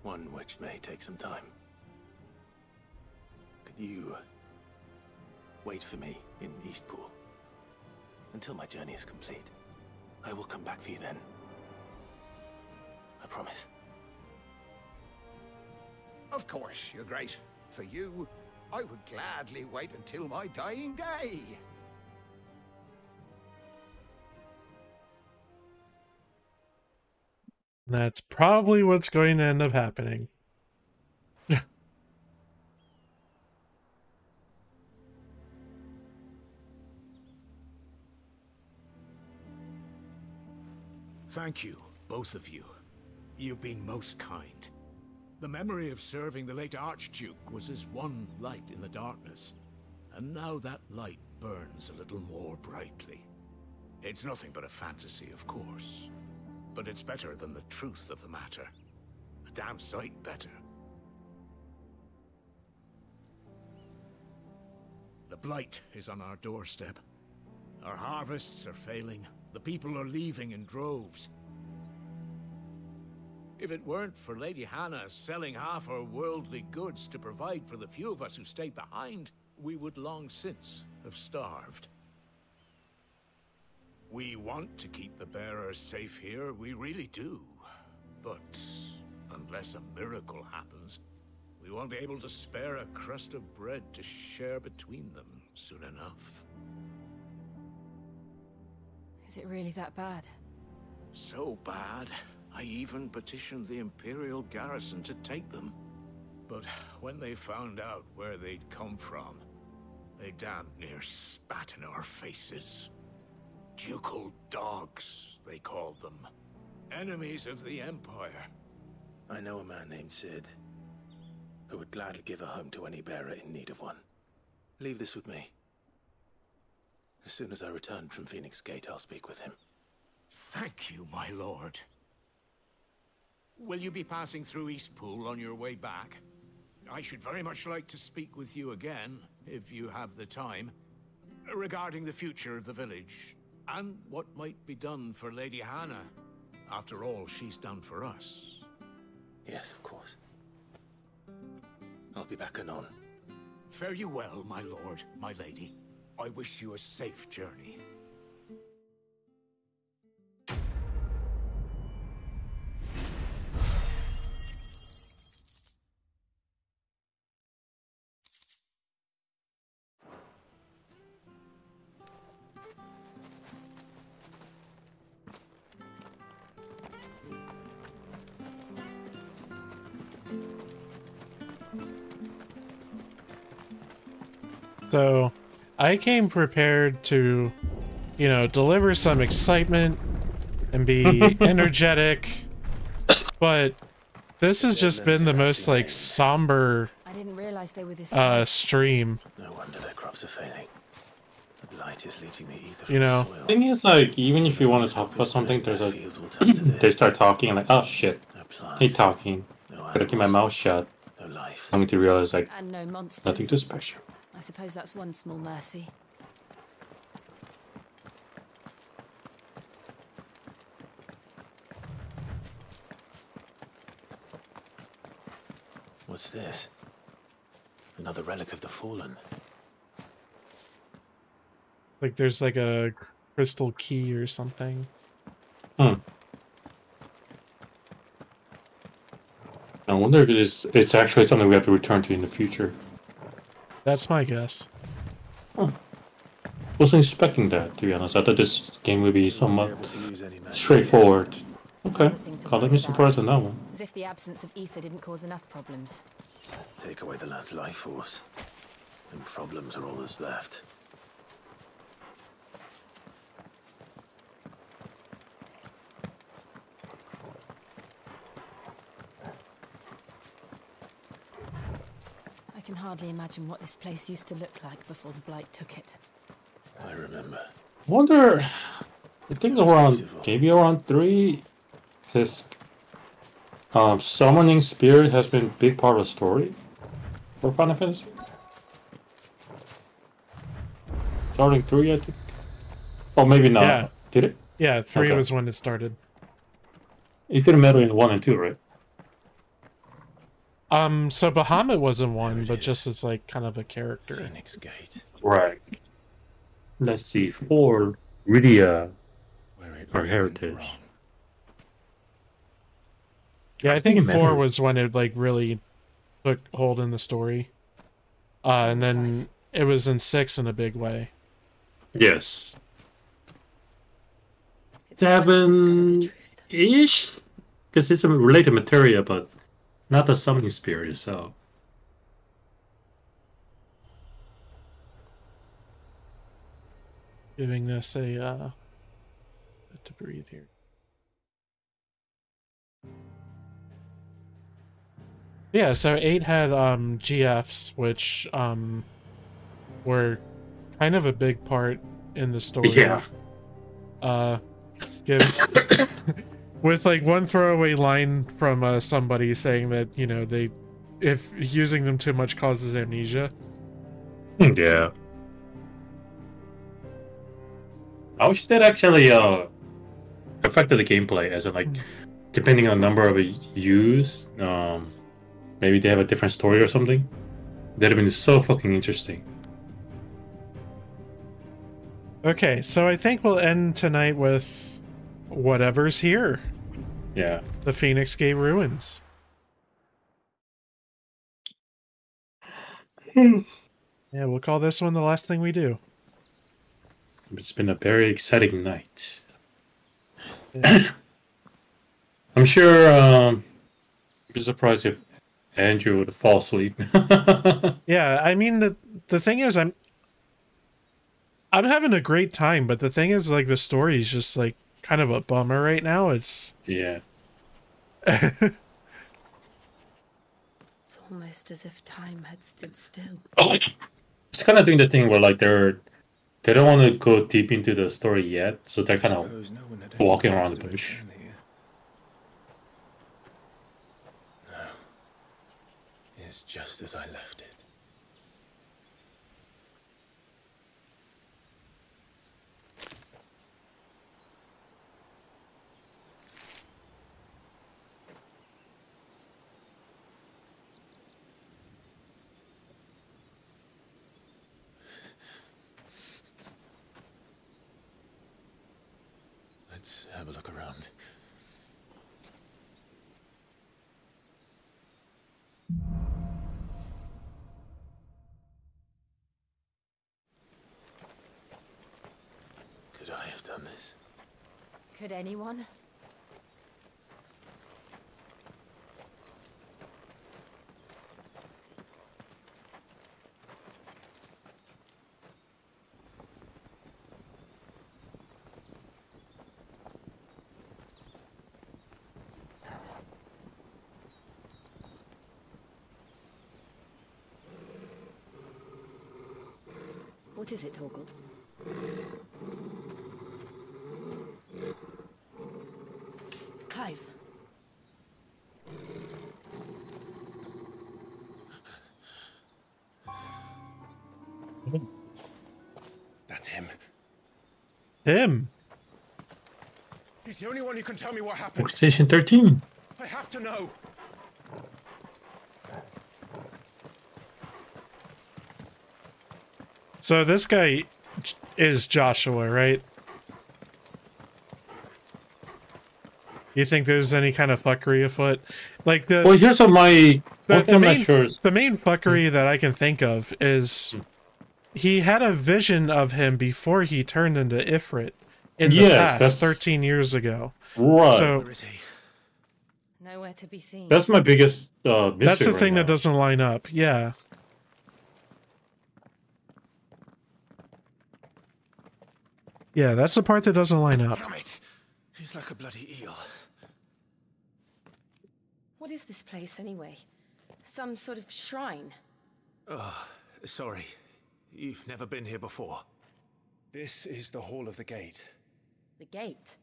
one which may take some time. Could you wait for me in Eastpool until my journey is complete? I will come back for you then. I promise. Of course, Your Grace. For you, I would gladly wait until my dying day. That's probably what's going to end up happening. Thank you, both of you. You've been most kind. The memory of serving the late Archduke was as one light in the darkness, and now that light burns a little more brightly. It's nothing but a fantasy, of course, but it's better than the truth of the matter. A damn sight better. The blight is on our doorstep. Our harvests are failing. The people are leaving in droves. If it weren't for Lady Hannah selling half her worldly goods to provide for the few of us who stayed behind, we would long since have starved. We want to keep the bearers safe here, we really do. But unless a miracle happens, we won't be able to spare a crust of bread to share between them soon enough. Is it really that bad? So bad, I even petitioned the Imperial garrison to take them. But when they found out where they'd come from, they damn near spat in our faces. Ducal dogs, they called them. Enemies of the Empire. I know a man named Sid, who would gladly give a home to any bearer in need of one. Leave this with me. As soon as I return from Phoenix Gate, I'll speak with him. Thank you, my lord. Will you be passing through Eastpool on your way back? I should very much like to speak with you again, if you have the time, regarding the future of the village, and what might be done for Lady Hannah, after all she's done for us. Yes, of course. I'll be back anon. Fare you well, my lord, my lady. I wish you a safe journey. So I came prepared to, you know, deliver some excitement and be energetic, but this has just been the most like somber I didn't realize they were this stream. No wonder their crops are failing. The blight is leaching the ether You know, soil. Thing is, like, even if you want to talk about something, there's a they start talking and like, oh shit, hate talking. Gotta keep my mouth shut. No life. I'm going to realize like and no monsters. nothing too special. I suppose that's one small mercy. What's this? Another relic of the fallen. like there's like a crystal key or something. I wonder if it's actually something we have to return to in the future. That's my guess. Wasn't expecting that, to be honest. I thought this game would be somewhat straightforward. Okay, caught me surprised on that one. As if the absence of ether didn't cause enough problems. Take away the lad's life force, and problems are all that's left. I can hardly imagine what this place used to look like before the blight took it. I remember. Wonder, I think around, maybe around 3, his summoning spirit has been a big part of the story for Final Fantasy. Starting 3, I think. Oh, maybe not. Yeah. Did it? Yeah, 3 Okay. was when it started. It didn't matter in 1 and 2, right? So Bahamut wasn't one, but just as like kind of a character. Phoenix Gate. Right. Let's see, 4, Rydia, or Heritage. Yeah, I think it 4 mattered. was when it like really took hold in the story. And then it was in 6 in a big way. Yes. 7-ish? Because it's a related materia, but not the summoning spirit itself. Giving this a to breathe here. Yeah, so 8 had GFs, which were kind of a big part in the story. Yeah. Give with like one throwaway line from somebody saying that, you know, if using them too much causes amnesia. Yeah. I wish that actually affected the gameplay, as in like depending on the number of use, maybe they have a different story or something. That'd have been so fucking interesting. Okay, so I think we'll end tonight with whatever's here. Yeah. The Phoenix Gate Ruins. Yeah, we'll call this one the last thing we do. It's been a very exciting night. I'm sure I'd be surprised if Andrew would fall asleep. Yeah, I mean the thing is I'm having a great time, but the thing is like the story is just like kind of a bummer right now. It's yeah. It's almost as if time had stood still. Oh, it's kind of doing the thing where like they don't want to go deep into the story yet, so they're kind of walking around the bush. No. It's just as I left it. Let's have a look around. Could I have done this? Could anyone? What is it, Torgal? Clive. That's him. Him. He's the only one who can tell me what happened. Workstation 13. I have to know. So this guy is Joshua, right? You think there's any kind of fuckery afoot? Like the Well, here's what my... the I'm main, not sure. the main fuckery that I can think of is he had a vision of him before he turned into Ifrit in the past, that's 13 years ago. Right. So Where is he? Nowhere to be seen. That's my biggest mystery that's the right thing now. that doesn't line up. Yeah. Yeah, that's the part that doesn't line up. Damn it! He's like a bloody eel. What is this place, anyway? Some sort of shrine? Oh, sorry. You've never been here before. This is the Hall of the Gate. The gate?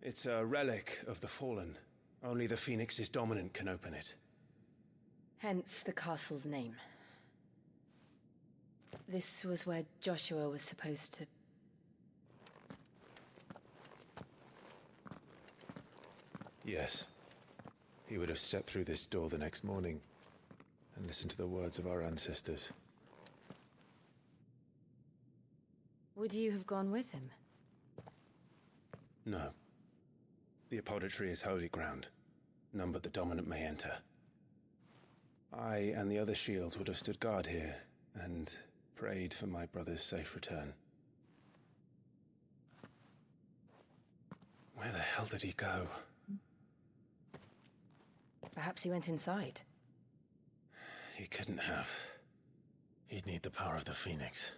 It's a relic of the Fallen. Only the Phoenix's dominant can open it. Hence the castle's name. This was where Joshua was supposed to... Yes. He would have stepped through this door the next morning and listened to the words of our ancestors. Would you have gone with him? No. The apodatory is holy ground. None but the dominant may enter. I and the other shields would have stood guard here and prayed for my brother's safe return. Where the hell did he go? Perhaps he went inside. He couldn't have. He'd need the power of the Phoenix.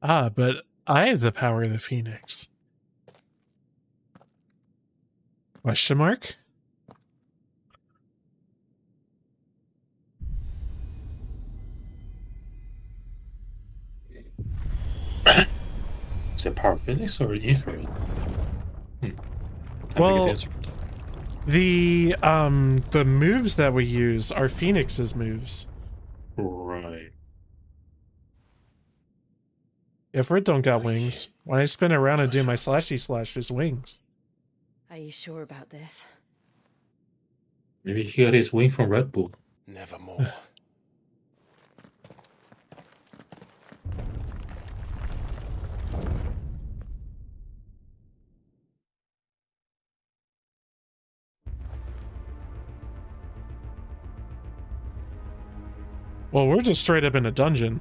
Ah, but I have the power of the Phoenix. Question mark? Is it Power Phoenix or Ifrit? Well, the moves that we use are Phoenix's moves. Right. Ifrit don't got wings. When I spin around and do my slashy slash, there's wings. Are you sure about this? Maybe he got his wing from Red Bull. Nevermore. Well, we're just straight up in a dungeon.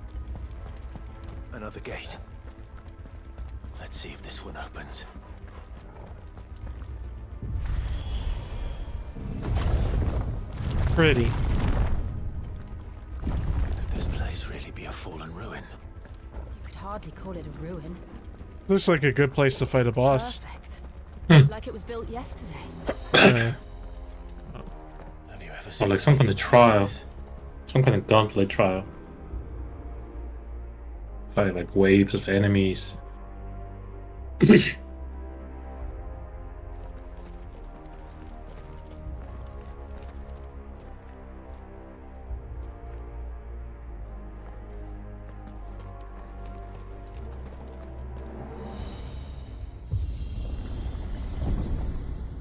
Another gate. Let's see if this one opens. Pretty. Could this place really be a fallen ruin? You could hardly call it a ruin. Looks like a good place to fight a boss. Perfect. Like it was built yesterday. Yeah. Have you ever Or seen like some kind of trial. Some kind of gauntlet trial. Fight like waves of enemies.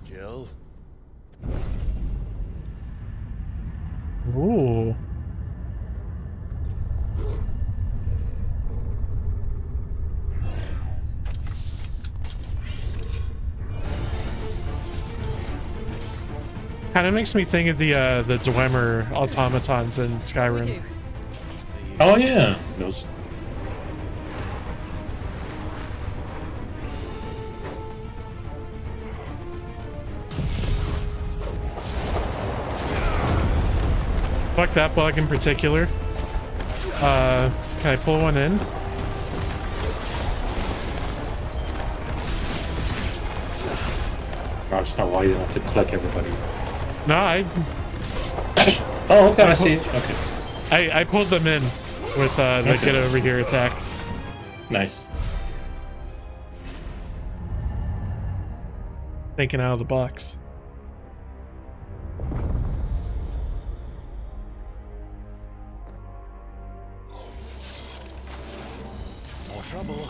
Jill? Ooh. Kind of makes me think of the Dwemer automatons in Skyrim. Oh yeah, those. Fuck that bug in particular. Can I pull one in? No, it's not wide enough to collect everybody. No, I. Oh, okay, I see. Okay. I pulled them in with the get over here attack. Nice. Thinking out of the box. More trouble.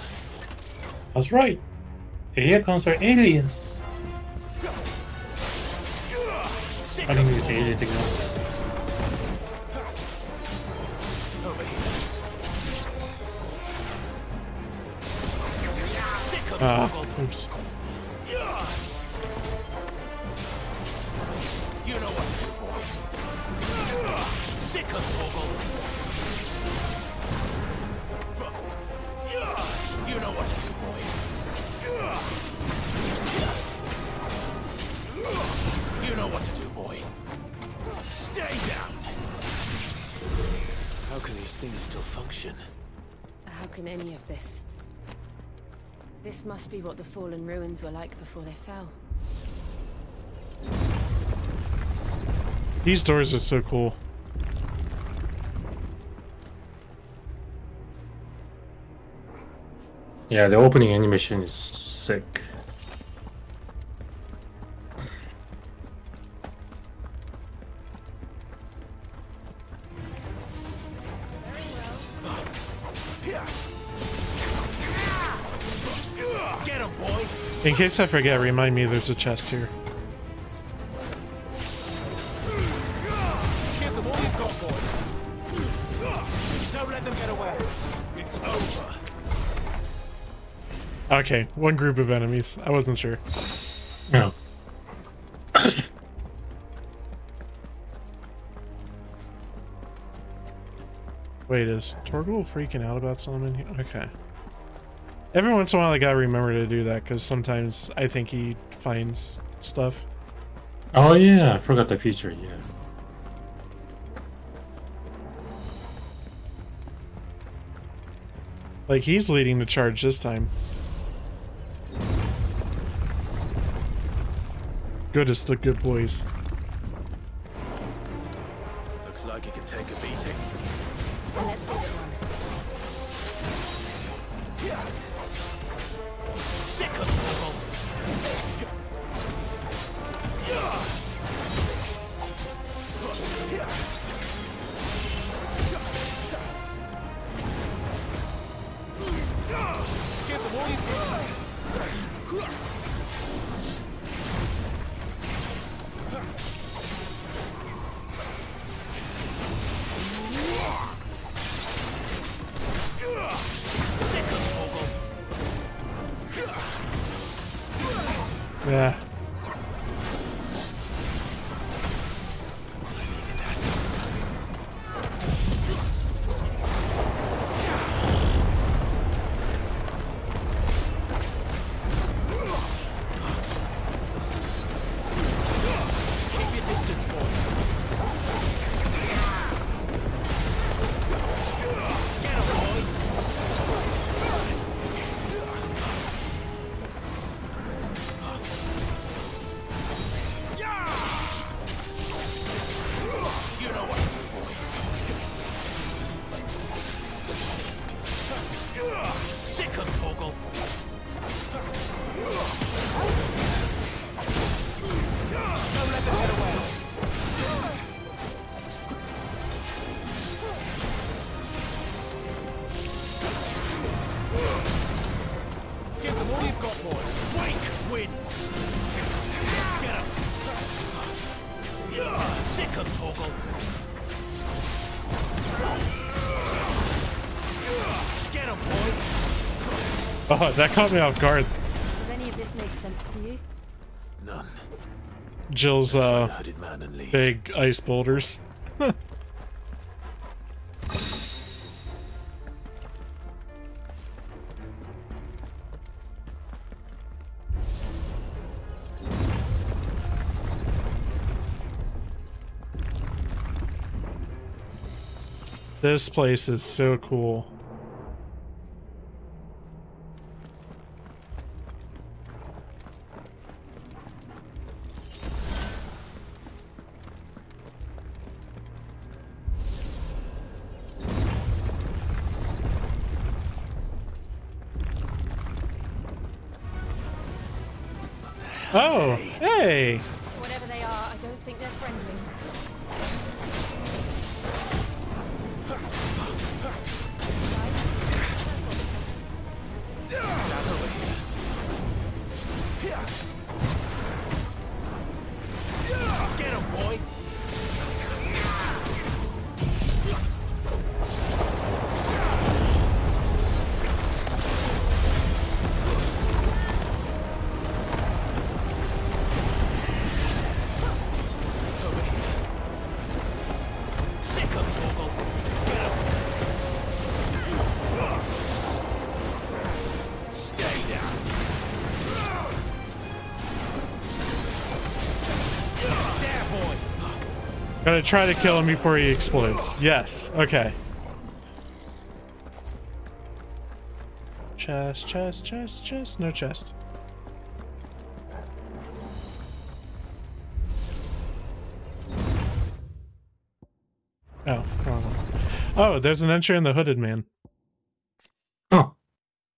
That's right. The eikons are aliens. I don't use alien technology. Oops. You know what to do, boy. Sick of Toggle. You know what to do, boy. You know what to do, boy. Stay down. How can these things still function? How can any of this? This must be what the fallen ruins were like before they fell. These doors are so cool. Yeah, the opening animation is sick. Get him, boy. In case I forget, remind me there's a chest here. Give them all you've got, boy. Don't let them get away. It's over. Okay, one group of enemies. I wasn't sure. No. Wait, is Torgal freaking out about something here? Okay. Every once in a while I gotta remember to do that, because sometimes I think he finds stuff. Oh yeah, I forgot the feature, yeah. Like, he's leading the charge this time. Good as the good boys. Looks like he can take a beating. Well, let's give it one. Sick of trouble. Give them all you've got. Yeah. Keep your distance, boy. Get him, boy. You know what to do, boy. Sick of Toggle. Don't let them get away. Give them all you've got, boy. Wake wins. Get him. Sick of Toggle. Get him, boy. Oh, that caught me off guard. Does any of this make sense to you? None. Jill's hooded man and leave. big ice boulders. This place is so cool. Oh, hey! Whatever they are, I don't think they're friendly. Get him, boy! Gotta try to kill him before he explodes. Yes, okay. Chest, chest, chest, chest. No chest. Oh, wrong one. Oh, there's an entry in the Hooded Man. Oh.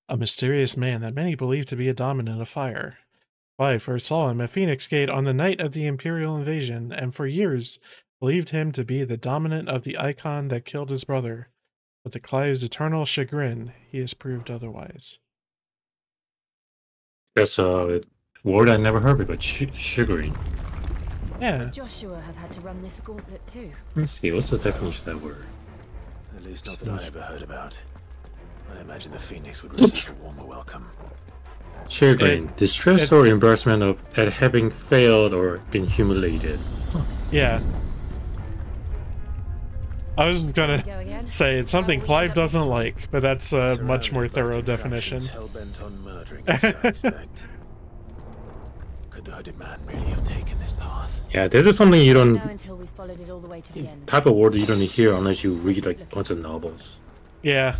A mysterious man that many believe to be a dominant of fire. Clive first saw him at Phoenix Gate on the night of the Imperial invasion, and for years believed him to be the dominant of the eikon that killed his brother. But to Clive's eternal chagrin, he has proved otherwise. That's a word I never heard before. Sugary. Yeah. Joshua have had to run this gauntlet too. Let's see, what's the definition of that word? At least not that I ever heard about. I imagine the Phoenix would receive a warmer welcome. Chagrin, distress or embarrassment at having failed or been humiliated. Huh. Yeah. I was gonna say it's something Clive doesn't like, but that's a much more thorough definition. Hell-bent on murdering us, I expect. Could the Hooded Man really have taken this path? Yeah, this is something you don't... Until we followed it all the way to the end. Type of word you don't hear unless you read like a bunch of novels. Yeah.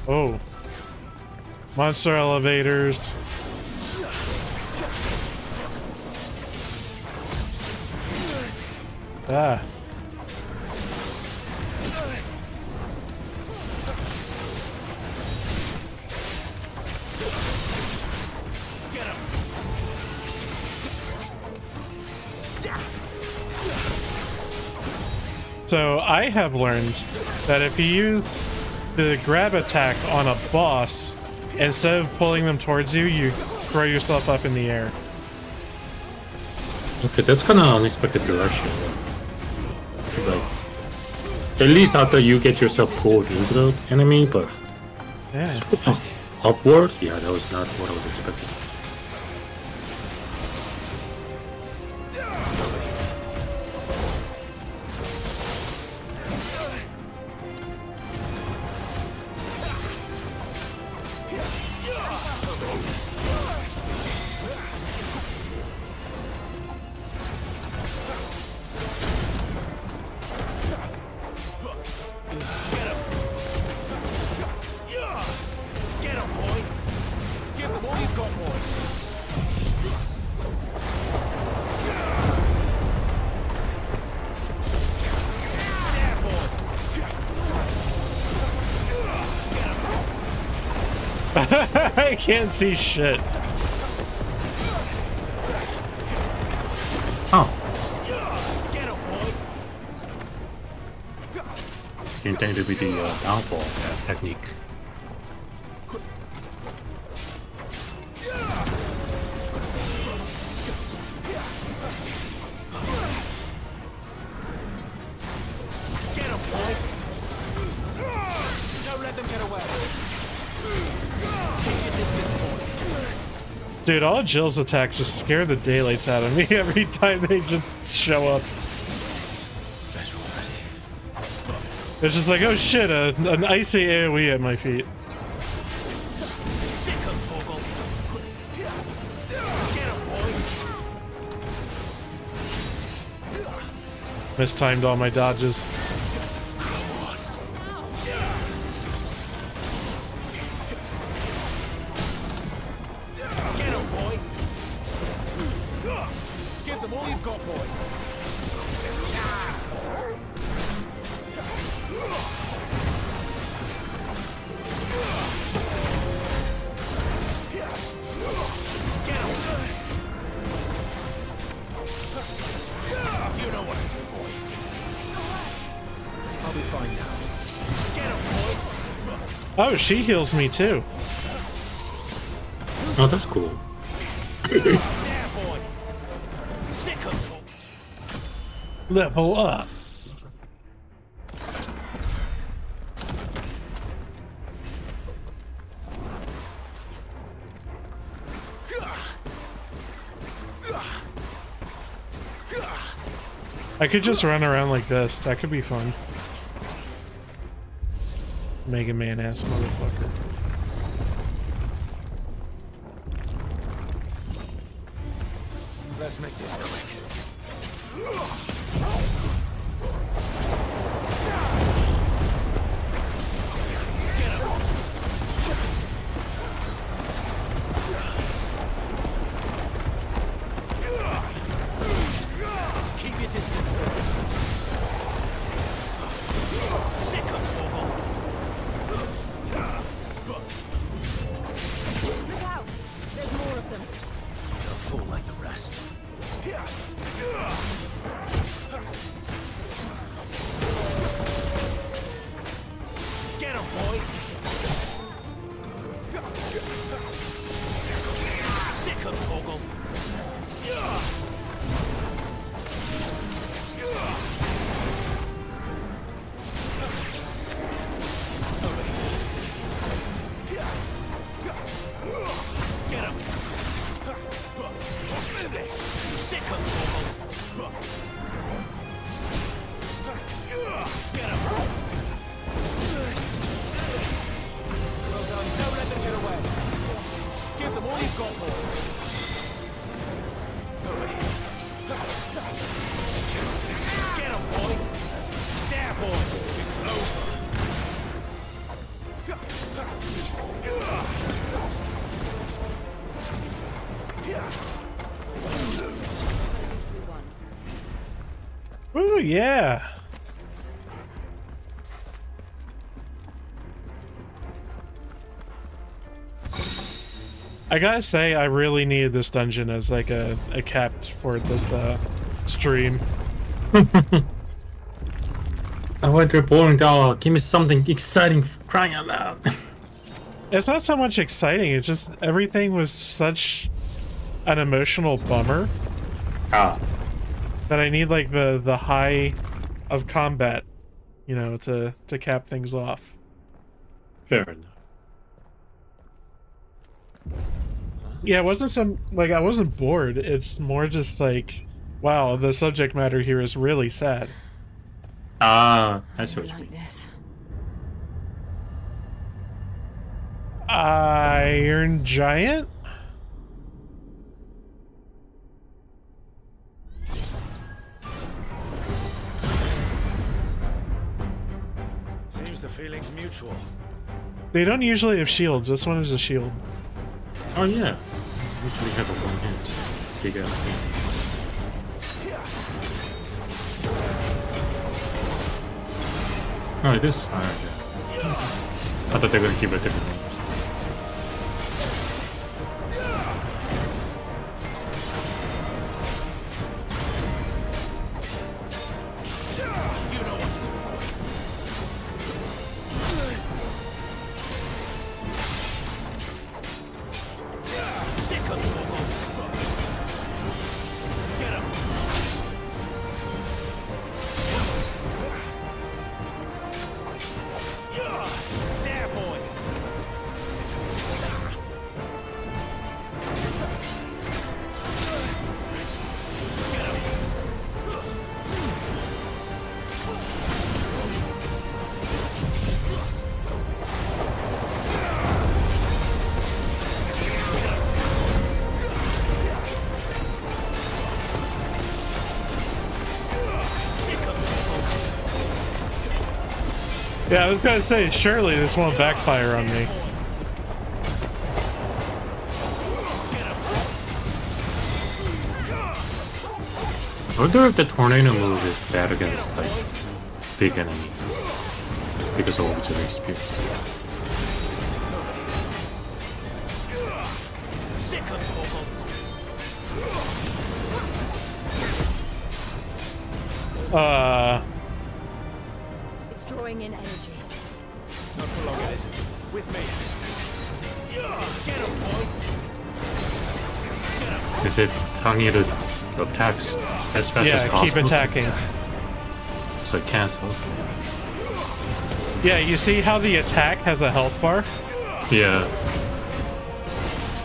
Oh. Monster elevators. Ah. So I have learned that if you use the grab attack on a boss, instead of pulling them towards you, you throw yourself up in the air. Okay, that's kind of unexpected direction. Like, at least after you get yourself pulled into the enemy, but yeah, upward, yeah, that was not what I was expecting. I can't see shit. Oh. Intended to be the downfall of that technique. Get him, boy! Don't let them get away! Dude, all Jill's attacks just scare the daylights out of me every time they just show up. It's just like, oh shit, an icy AoE at my feet. Mistimed all my dodges. Oh, she heals me too. Oh, that's cool. Level up. I could just run around like this. That could be fun. Mega Man ass motherfucker. Let's make this quick. Keep your distance. Sick of Toggle. Look out! There's more of them. A fool like the rest. Get him, boy! Sick of Toggle. Get him! Finish! Sick of Toggle. Get him! Well done. Don't let them get away. Give them all you've got, boy. Get him, boy. There, boy. It's over. Ooh, yeah. I gotta say, I really needed this dungeon as like a cap for this stream. I want your boring dog. Give me something exciting, crying out loud. It's not so much exciting, it's just everything was such an emotional bummer. Ah. That I need like the high of combat, you know, to cap things off. Fair enough. Yeah, it wasn't some like I wasn't bored. It's more just like, wow, the subject matter here is really sad. Ah, I see what you mean. This. Iron Giant? Seems the feeling's mutual. They don't usually have shields. This one is a shield. Oh yeah. Usually have a one hand. Big ass thing. Oh, it is. Alright, yeah. I thought they were gonna keep it different. Yeah, I was gonna say, surely this won't backfire on me. I wonder if the tornado move is bad against like big enemies because of what they experience. It's drawing in energy. Not for long, is it? With me. Get him, boy. Is it telling you to attack as fast as possible? Yeah, keep attacking. So cancel. Yeah, you see how the attack has a health bar? Yeah.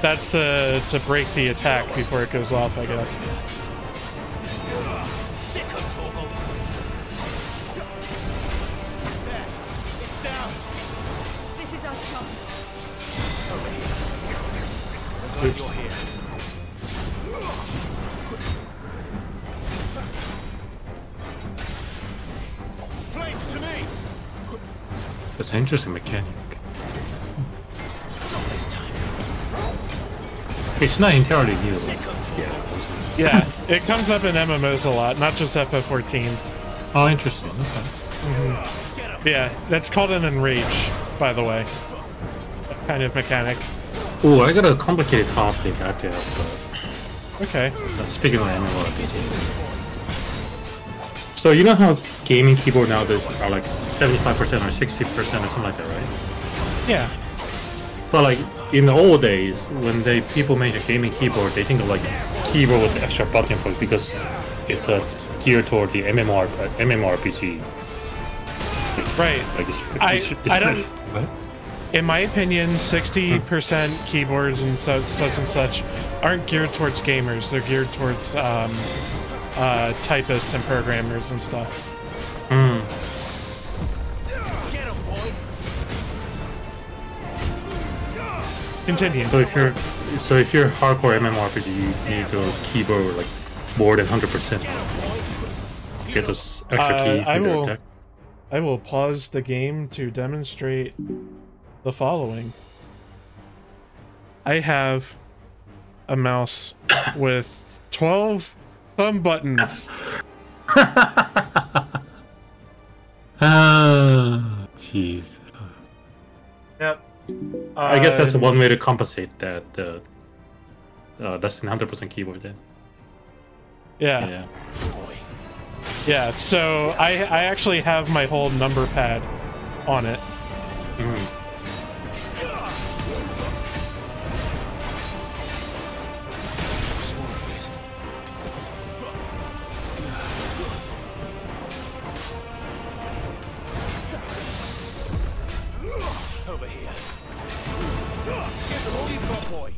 That's to break the attack before it goes off, I guess. Sick of Torgal. There. It's down. This is our chance. Over here. I'm glad you're here. Flames to me. That's an interesting mechanic. Not this time. It's not entirely new. Yeah, it comes up in MMOs a lot, not just FF14. Oh, interesting. Okay. Yeah, that's called an enrage, by the way. That kind of mechanic. Oh, I got a complicated topic I have to ask about. Okay. Speaking of MMORPG. So you know how gaming keyboard nowadays are like 75% or 60% or something like that, right? Yeah. But like in the old days, when people mention gaming keyboard, they think of like keyboard with extra button for it because it's geared toward the MMORPG. Right. Like I don't. What? In my opinion, 60% keyboards and such aren't geared towards gamers. They're geared towards typists and programmers and stuff. Hmm. Continue. So if you're hardcore MMORPG, you need those keyboard like more than 100%. Get those extra keys. I will pause the game to demonstrate the following. I have a mouse with 12 thumb buttons. Ah, jeez. Yep. I guess that's one way to compensate that less than 100% keyboard then. Yeah. Yeah, so I actually have my whole number pad on it. Over here. Give them all you've got, boy.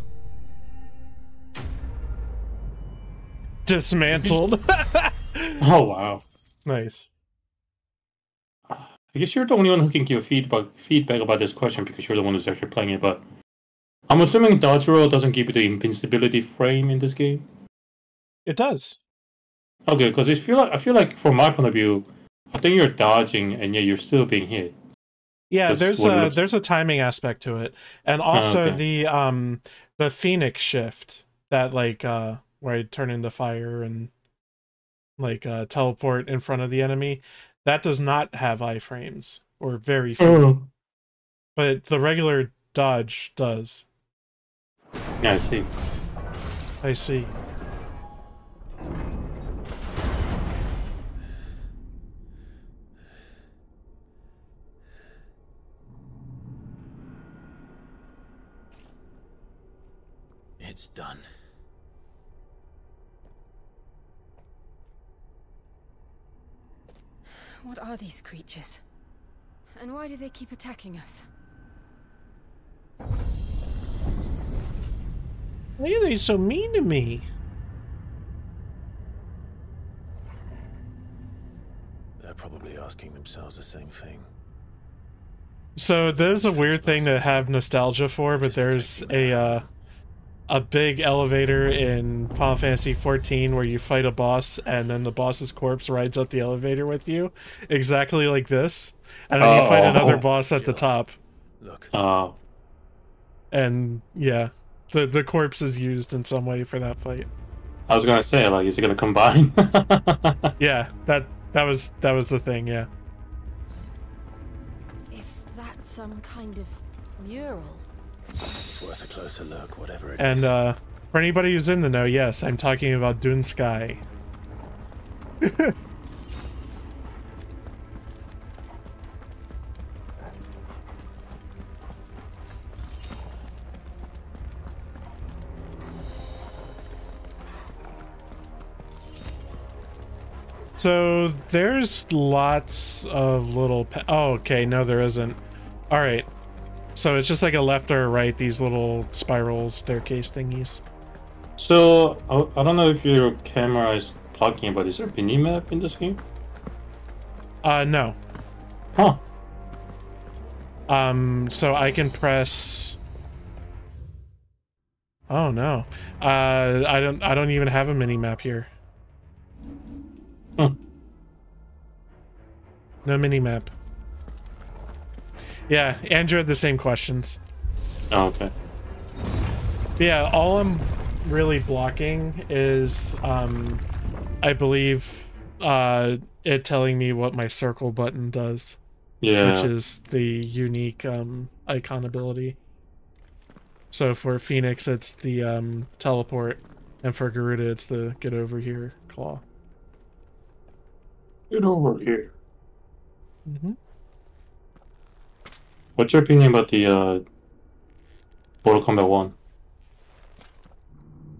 Dismantled. Oh wow. Nice. I guess you're the only one who can give feedback about this question because you're the one who's actually playing it, but I'm assuming dodge roll doesn't give you the invincibility frame in this game? It does. Okay, because I feel like from my point of view, I think you're dodging and yet you're still being hit. Yeah, there's a timing aspect to it. And also the Phoenix shift that like where I turn into fire and like teleport in front of the enemy, that does not have iframes, or very few. But the regular dodge does. Yeah, I see. I see. It's done. What are these creatures? And why do they keep attacking us? Why are they so mean to me? They're probably asking themselves the same thing. So there's a weird thing to have nostalgia for, but there's a big elevator in Final Fantasy XIV where you fight a boss and then the boss's corpse rides up the elevator with you, exactly like this, and then you fight another boss at the top. Look. And yeah, the corpse is used in some way for that fight. I was gonna say, like, is it gonna combine? Yeah, that was the thing. Yeah. Is that some kind of mural? It's worth a closer look, whatever it And is. for anybody who's in the know, yes, I'm talking about Dune Sky. So there's lots of little oh, okay, no there isn't. All right, so it's just like a left or a right, these little spiral staircase thingies. So I don't know if your camera is plugged in, but is there a mini map in this game? No. Huh. So I can press. Oh no. I don't even have a mini map here. No mini map. Yeah, Andrew had the same questions. Oh, okay. But yeah, all I'm really blocking is I believe it telling me what my circle button does. Yeah. Which is the unique icon ability. So for Phoenix it's the teleport, and for Garuda it's the get over here claw. Get over here. Mm-hmm. What's your opinion about the Mortal Kombat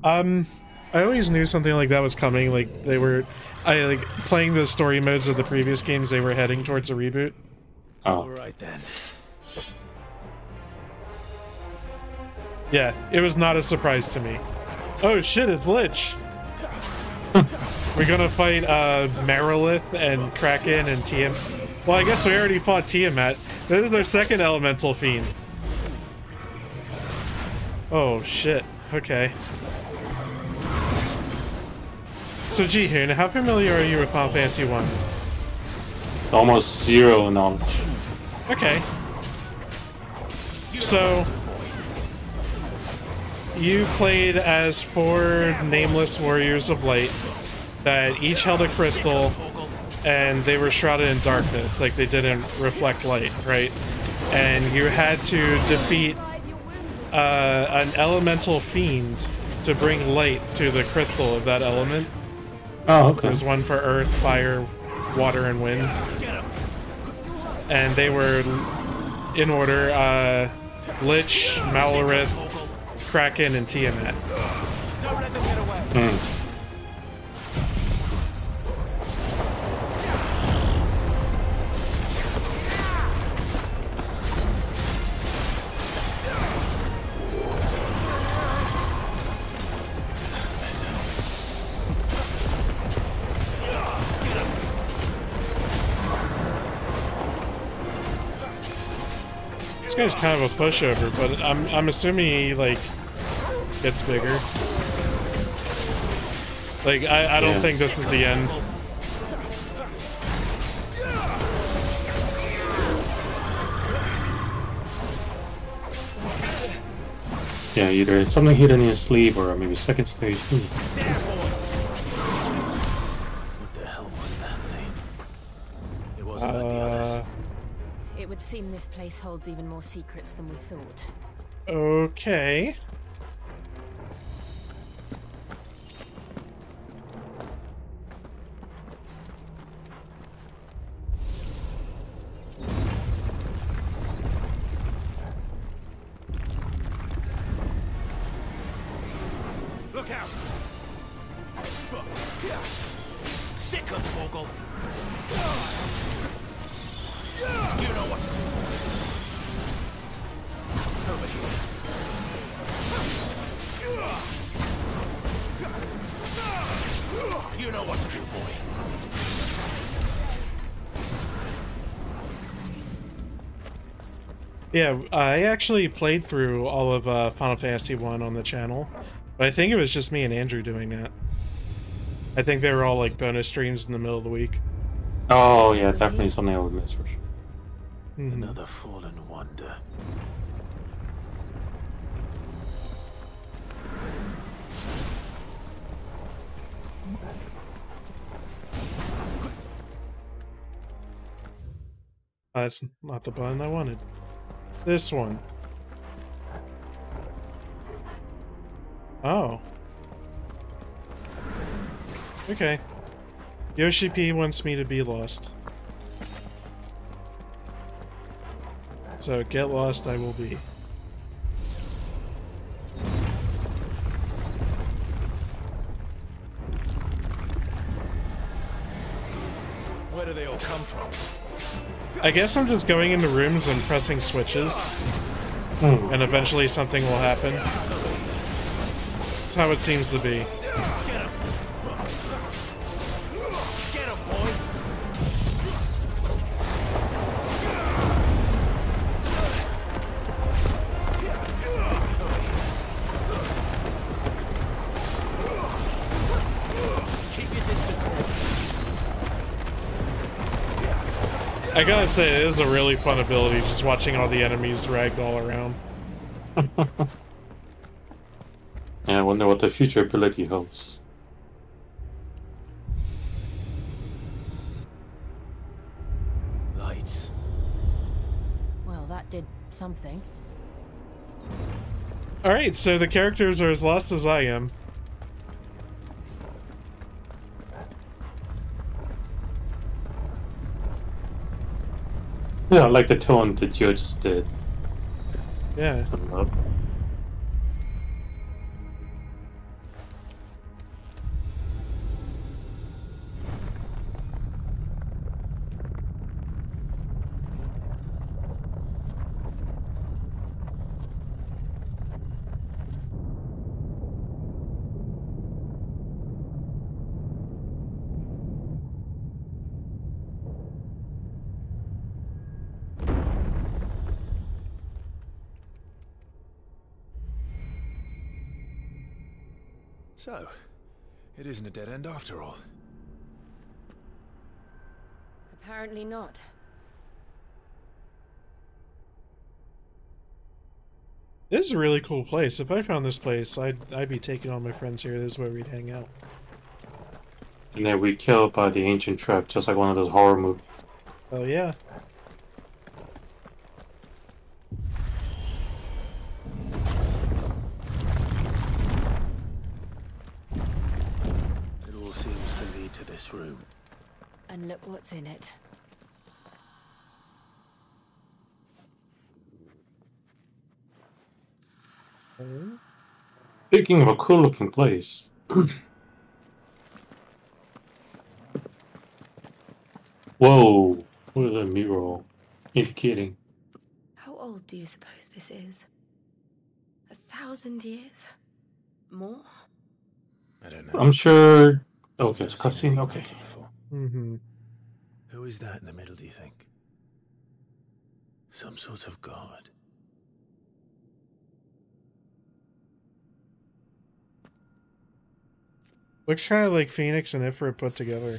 1? I always knew something like that was coming. Like they were, like playing the story modes of the previous games. They were heading towards a reboot. Oh. All right then. Yeah, it was not a surprise to me. Oh shit, it's Lich. We're gonna fight Marilith and Kraken and Tiamat. Well, I guess we already fought Tiamat. This is their second elemental fiend. Oh shit. Okay. So Jihun, how familiar are you with Final Fantasy 1? Almost zero knowledge. Okay. So you played as 4 nameless warriors of light that each held a crystal, and they were shrouded in darkness, like they didn't reflect light, right? And you had to defeat an elemental fiend to bring light to the crystal of that element. Oh, okay. There's one for earth, fire, water, and wind. And they were in order, Lich, Malorith, Kraken, and Tiamat. This guy's kind of a pushover, but I'm assuming he like gets bigger. Like I don't think this is the end. Yeah, either something hidden in his sleeve or maybe second stage. What the hell was that thing? It wasn't like the others. It would seem this place holds even more secrets than we thought. Okay. Look out! Sick of Torgal! You know what to do. Over here. You know what to do, boy. Yeah, I actually played through all of Final Fantasy 1 on the channel, but I think it was just me and Andrew doing that. I think they were all like bonus streams in the middle of the week. Oh yeah, definitely something I would miss for sure. Another fallen wonder. That's not the button I wanted. This one. Oh. Okay. Yoshi P wants me to be lost. So get lost I will be. I guess I'm just going into rooms and pressing switches, and eventually something will happen. That's how it seems to be. I gotta say, it is a really fun ability, just watching all the enemies ragdoll around. Yeah, I wonder what the future ability holds. Lights. Well, that did something. Alright, so the characters are as lost as I am. Yeah, I like the tone that you just did. Yeah. So, it isn't a dead end after all. Apparently not. This is a really cool place. If I found this place, I'd be taking all my friends here. This is where we'd hang out. And then we killed by the ancient trap, just like one of those horror movies. Oh yeah. It all seems to lead to this room. And look what's in it. Speaking of a cool looking place. Whoa, what is that mural indicating? How old do you suppose this is? 1,000 years? More? I don't know. I'm sure. Okay, it's cutscene. Okay. Mm-hmm. Who is that in the middle, do you think? Some sort of god. Looks kind of like Phoenix and Ifrit put together.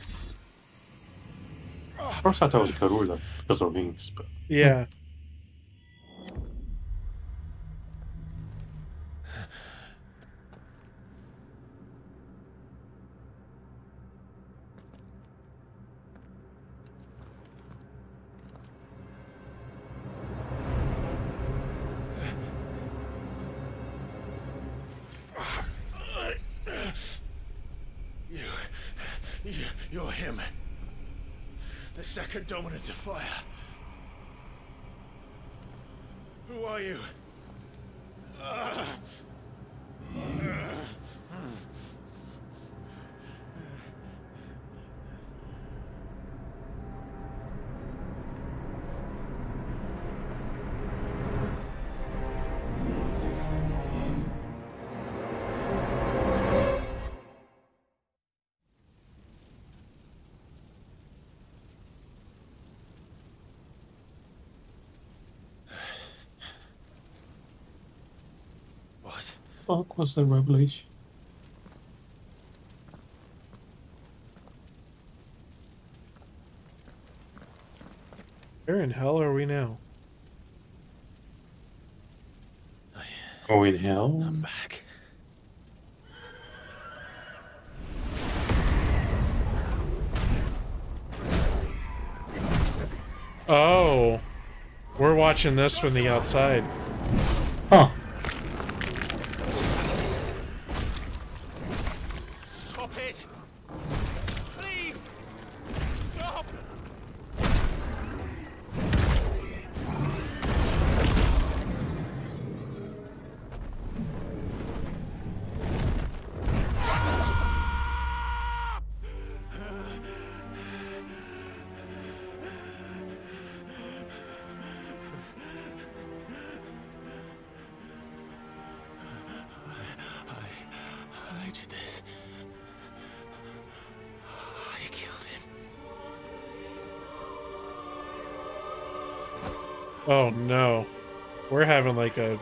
First I thought it was Karula because of wings, but Yeah. You're him. The second dominant of fire. Who are you? fuck was the revelation? Where in hell are we now? Oh, in hell? I'm back. Oh, we're watching this from the outside. Huh. Stop it! Please! Stop! Oh no. We're having like a...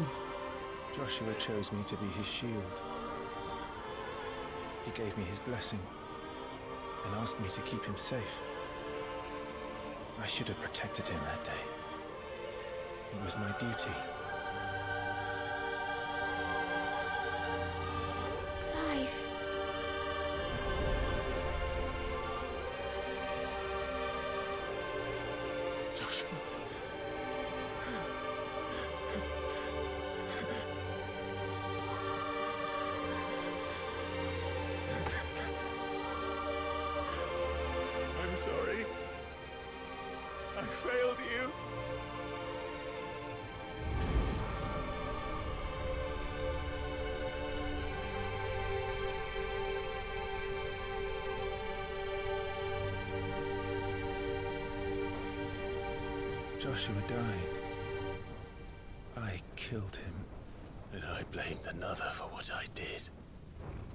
Joshua chose me to be his shield. He gave me his blessing and asked me to keep him safe. I should have protected him that day. It was my duty. Clive. Joshua. I'm sorry. I failed you. Joshua died. I killed him. And I blamed another for what I did.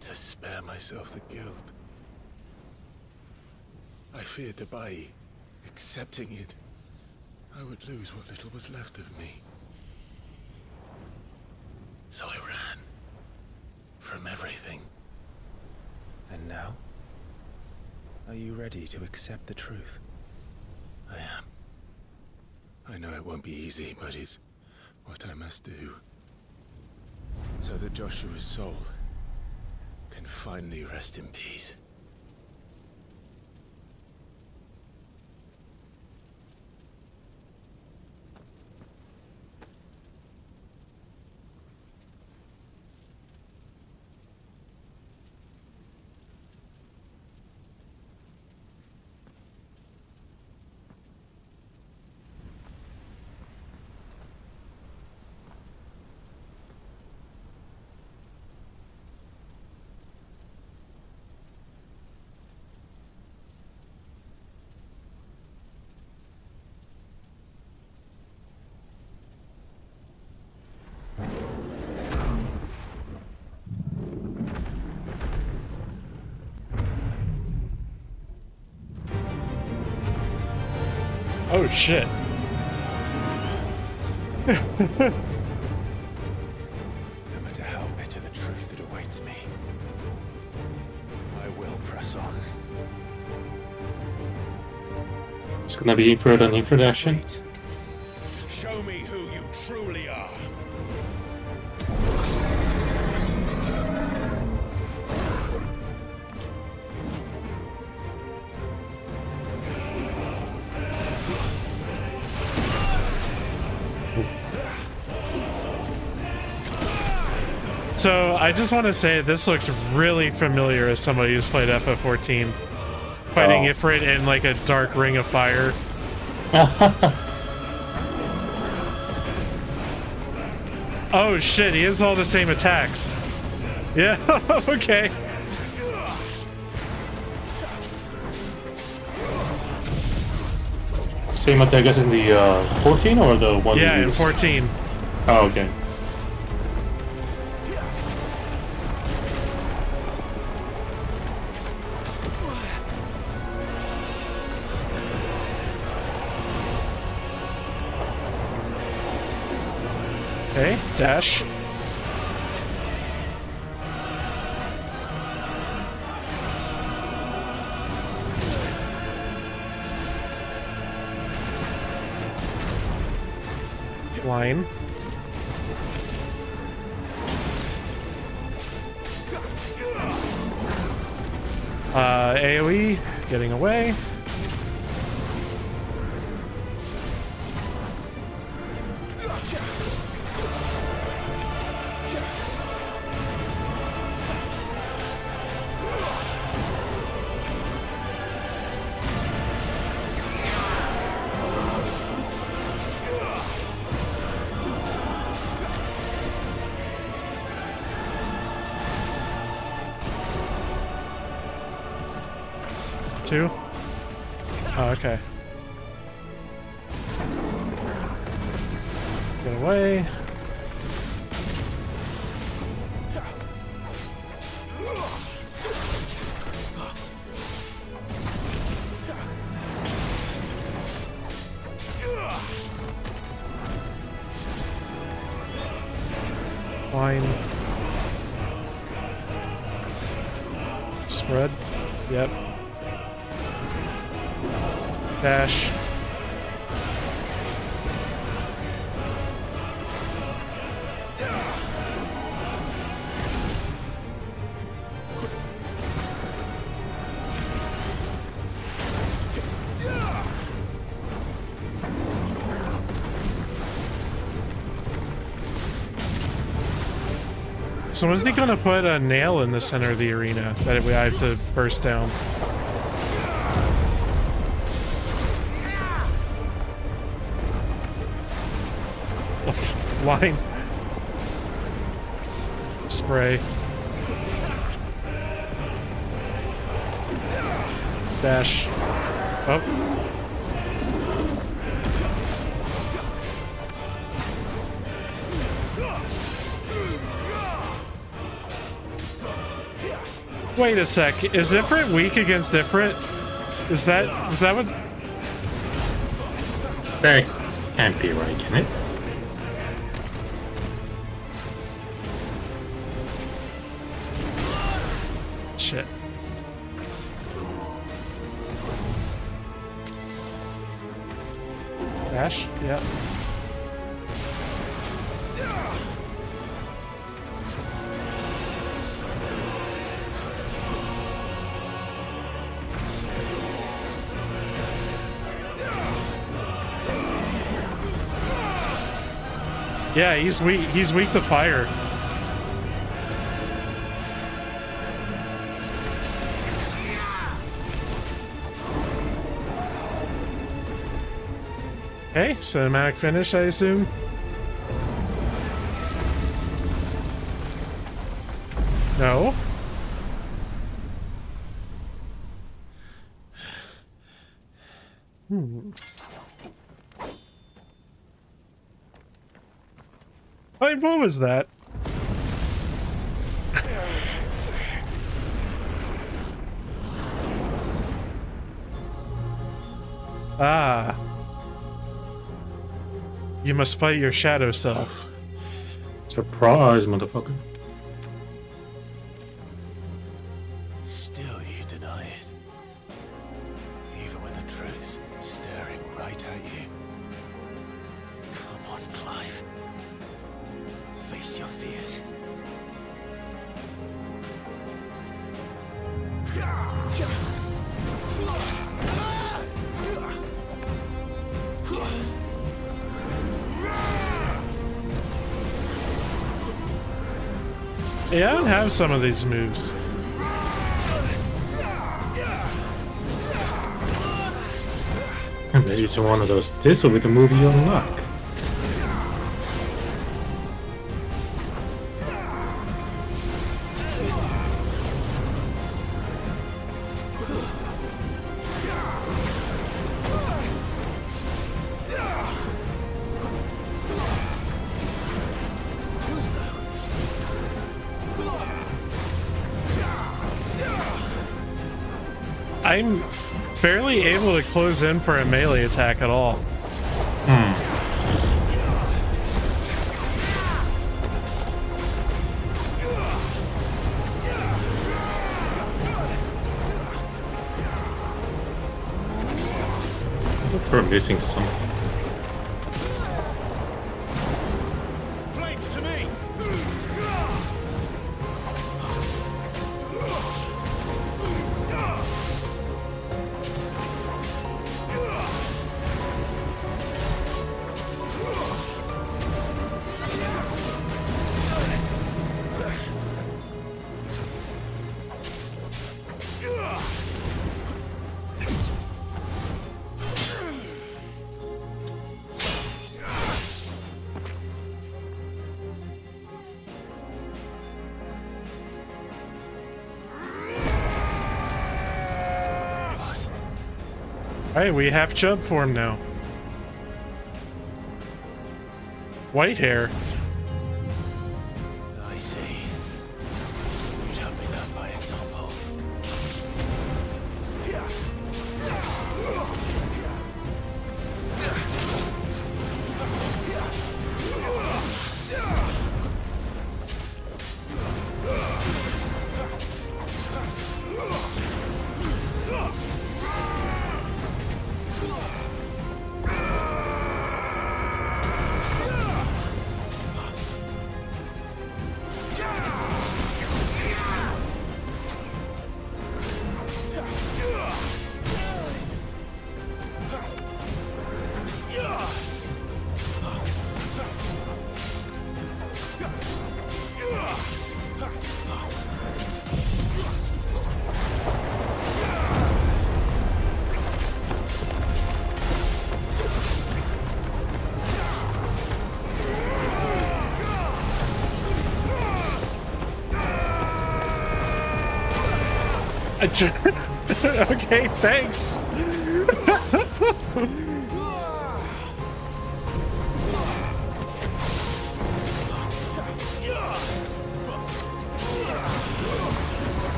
To spare myself the guilt. I feared that by accepting it, I would lose what little was left of me. So I ran. From everything. And now? Are you ready to accept the truth? I am. I know it won't be easy, but it's what I must do. So that Joshua's soul can finally rest in peace. Oh shit. No matter how bitter the truth that awaits me, I will press on. It's gonna be Ifrit on Ifrit action. Show me who you truly are. So I just want to say this looks really familiar as somebody who's played FF14. Fighting Ifrit in like a dark ring of fire. Oh shit, he has all the same attacks. Yeah, okay. Same attack as in the 14 or the one? Yeah, in 14. Oh, okay. Okay, dash. Line. AoE, getting away. Two? Oh, okay. Get away. Line. Spread. Yep. Dash. So is he gonna put a nail in the center of the arena that we have to burst down? Line. Spray. Dash. Oh. Wait a sec, is Ifrit weak against Ifrit? Is that what? That can't be right, can it? Shit. Dash? Yep. Yeah, he's weak to fire. Okay, cinematic finish, I assume. No. Like, what was that? Ah. You must fight your shadow self. Surprise, motherfucker. Still you deny it. Even when the truth's staring right at you. Come on, Clive. Face your fears. Yeah, I don't have some of these moves. Maybe it's one of those. This will be the movie you unlock. I'm barely able to close in for a melee attack at all. We're missing something. Flames to me. Hey, we have chub form now. White hair. I see. You'd have me learn by example. Okay, thanks.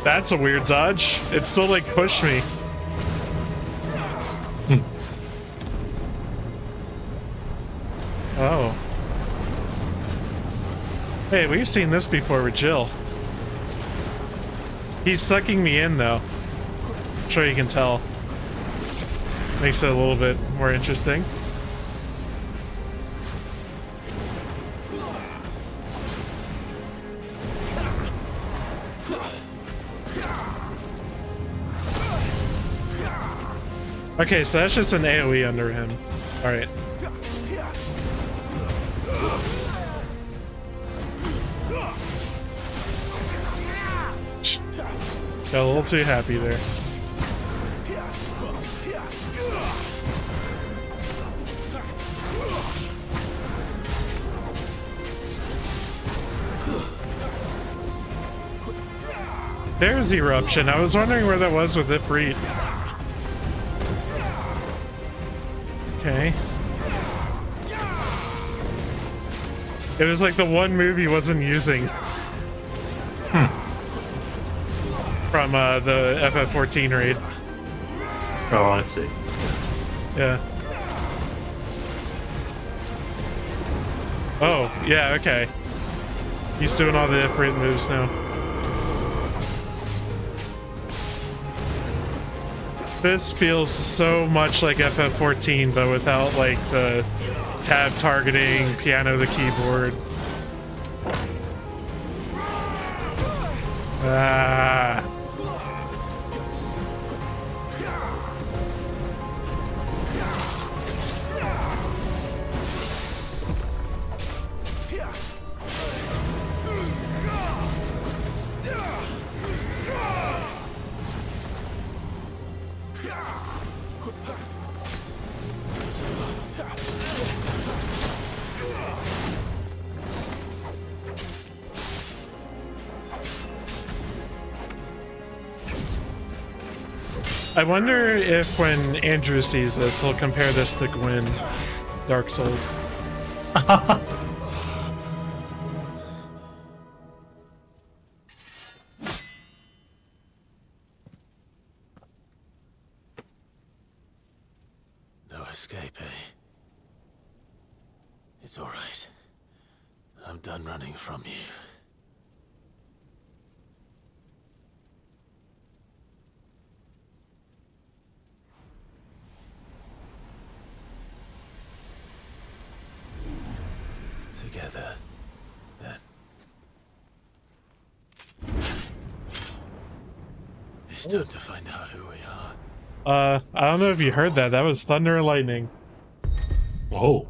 That's a weird dodge. It still like pushed me. Oh. Hey, we've seen this before with Jill. He's sucking me in though. I'm sure you can tell. Makes it a little bit more interesting. Okay, so that's just an AoE under him. Alright. Got a little too happy there. There's Eruption. I was wondering where that was with Ifrit. Okay. It was like the one move he wasn't using. From the FF14 raid. Oh, I see. Yeah. Oh, yeah, okay. He's doing all the Ifrit moves now. This feels so much like FF14, but without like the tab targeting, piano the keyboard. Ah. I wonder if when Andrew sees this, he'll compare this to Gwyn, Dark Souls. No escape, eh? It's all right. I'm done running from you. Together, then. It's time to find out who we are. I don't know if you heard that. That was thunder and lightning. Whoa.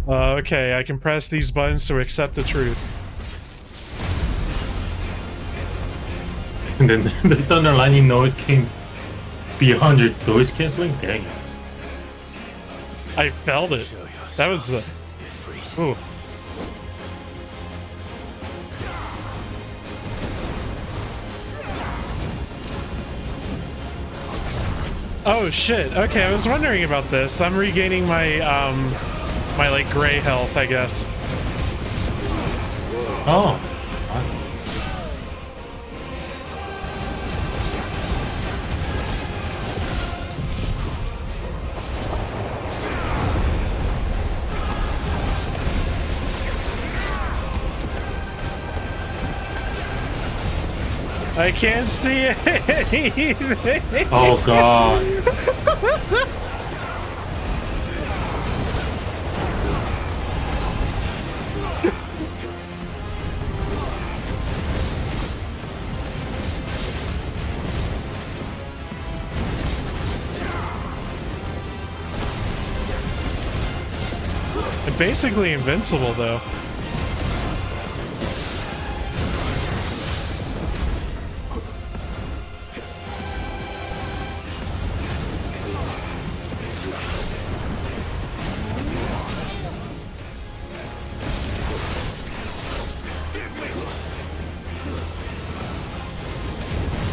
Okay, I can press these buttons to accept the truth. And then the thunder and lightning noise came beyond your noise canceling? Dang. I felt it. That was ooh. Oh shit. Okay, I was wondering about this. I'm regaining my my like gray health, I guess. Oh. I can't see anything. Oh god. I'm basically invincible though.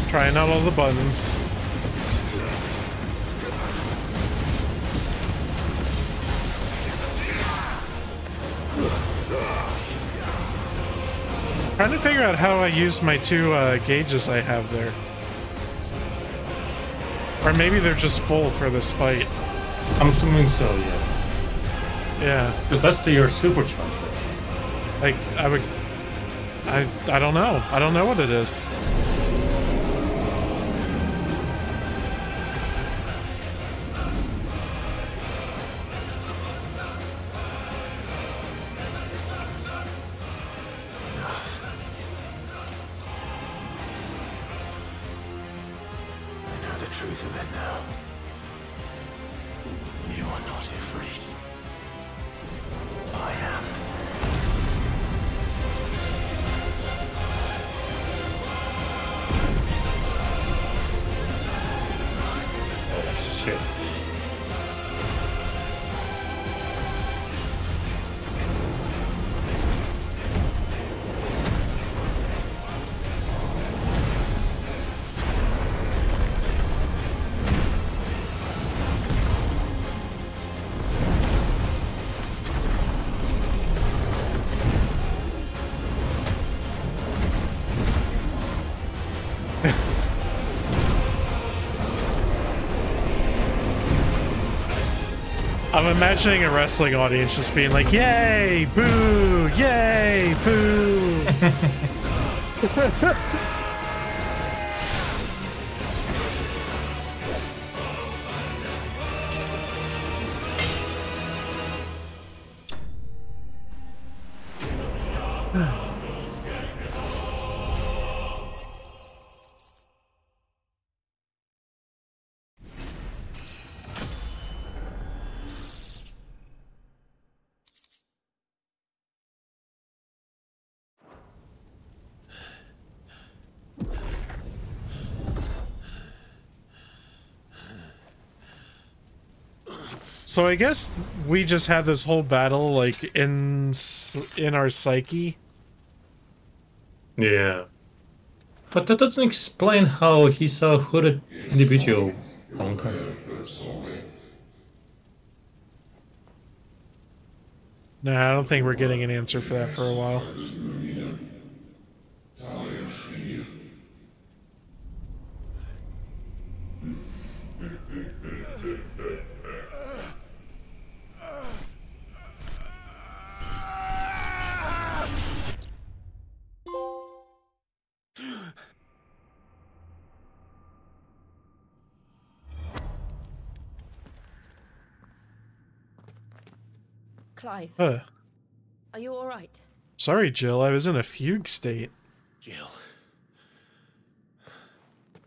Trying out all the buttons. Trying to figure out how I use my two gauges I have there. Or maybe they're just full for this fight. I'm assuming so, yeah. Yeah. Because that's your supercharger. Like, I don't know. I don't know what it is. Truth of it now. You are not Ifrit. I am. Oh shit. I'm imagining a wrestling audience just being like, yay, boo, yay, boo. So I guess we just had this whole battle like in our psyche. Yeah. But that doesn't explain how he's a hooded individual long time. Nah, I don't think we're getting an answer for that for a while. Clive, Huh. are you all right? Sorry, Jill. I was in a fugue state. Jill.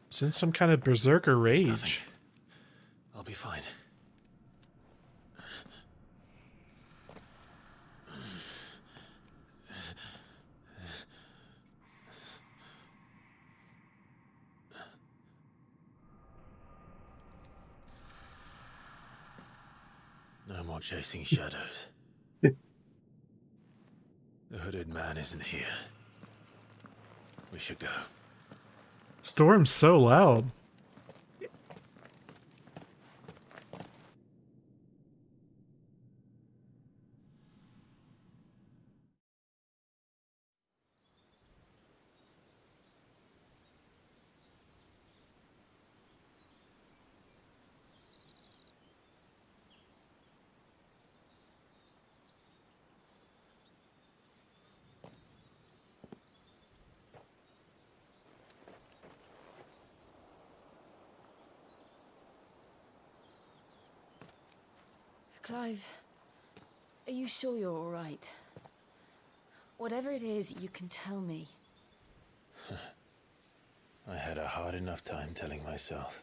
It's in some kind of berserker rage. I'll be fine. No more chasing shadows. The hooded man isn't here. We should go. Storm's so loud. Clive, are you sure you're all right? Whatever it is, you can tell me. I had a hard enough time telling myself.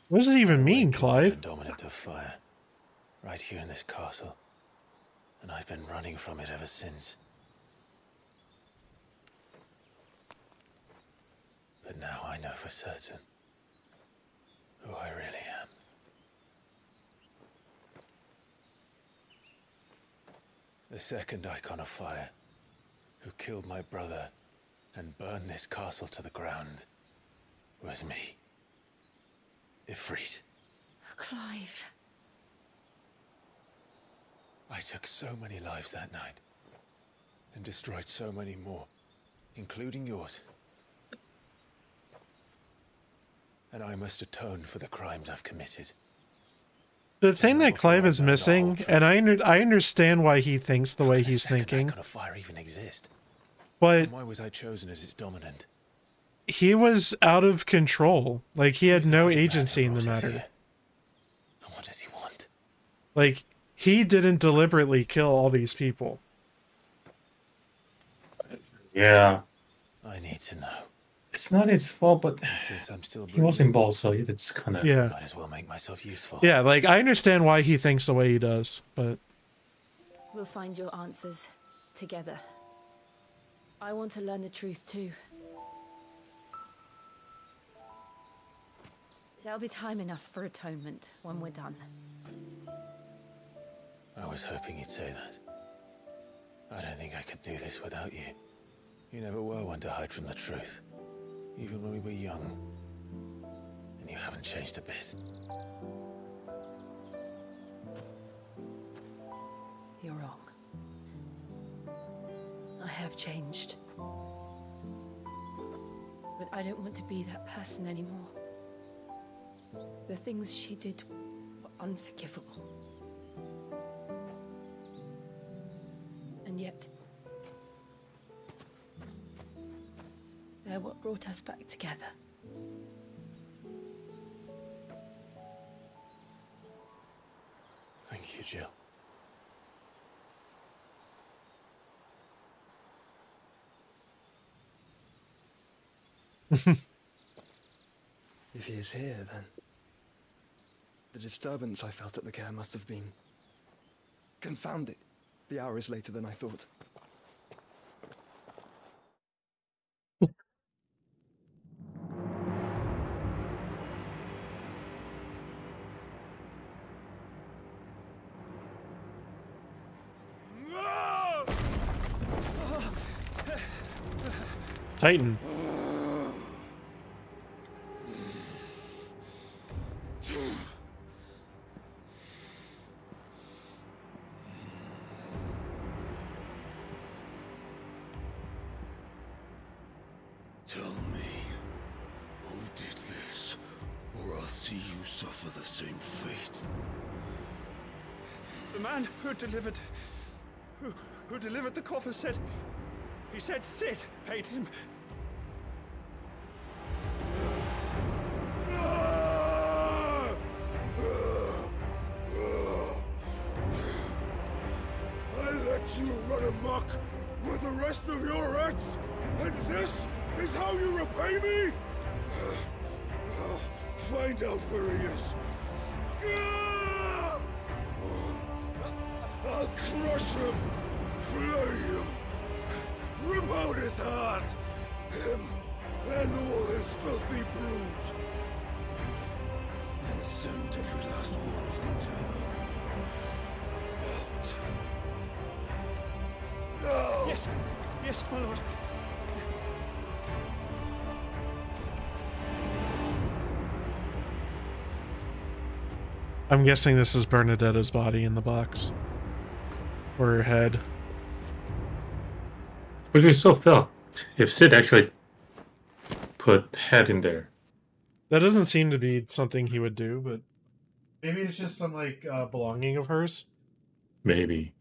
What does it even mean, Clive? Dominant of fire, right here in this castle, and I've been running from it ever since. But now I know for certain who I really am. The second icon of fire, who killed my brother and burn this castle to the ground was me. Ifrit. Clive. I took so many lives that night, and destroyed so many more, including yours. And I must atone for the crimes I've committed. The thing that Clive is missing, and I understand why he thinks the way he's thinking. Can a fire even exist? But and why was I chosen as its dominant? He was out of control. Like, he had no agency in the matter. And what does he want? Like, he didn't deliberately kill all these people. Yeah. I need to know. It's not his fault, but since I'm still he was involved, so it's kind of... Yeah. Might as well make myself useful. Yeah, like, I understand why he thinks the way he does, but... We'll find your answers together. I want to learn the truth too. There'll be time enough for atonement when we're done. I was hoping you'd say that. I don't think I could do this without you. You never were one to hide from the truth. Even when we were young. And you haven't changed a bit. You're wrong. I have changed. But I don't want to be that person anymore. The things she did were unforgivable. And yet, they're what brought us back together. Thank you, Jill. If he is here, then the disturbance I felt at the care must have been confounded. The hour is later than I thought. Titan. Tell me, who did this, or I'll see you suffer the same fate. The man who delivered the coffer said, he said Sid paid him. I let you run amok with the rest of your rats, and this is how you repay me? Find out where he is. I'll crush him, flay him, rip out his heart, him and all his filthy brood, and send every last one of them to hell. Out. No! Yes, yes, my lord. I'm guessing this is Bernadetta's body in the box. Or her head. Which we so felt if Sid actually put head in there. That doesn't seem to be something he would do, but maybe it's just some, like, belonging of hers. Maybe.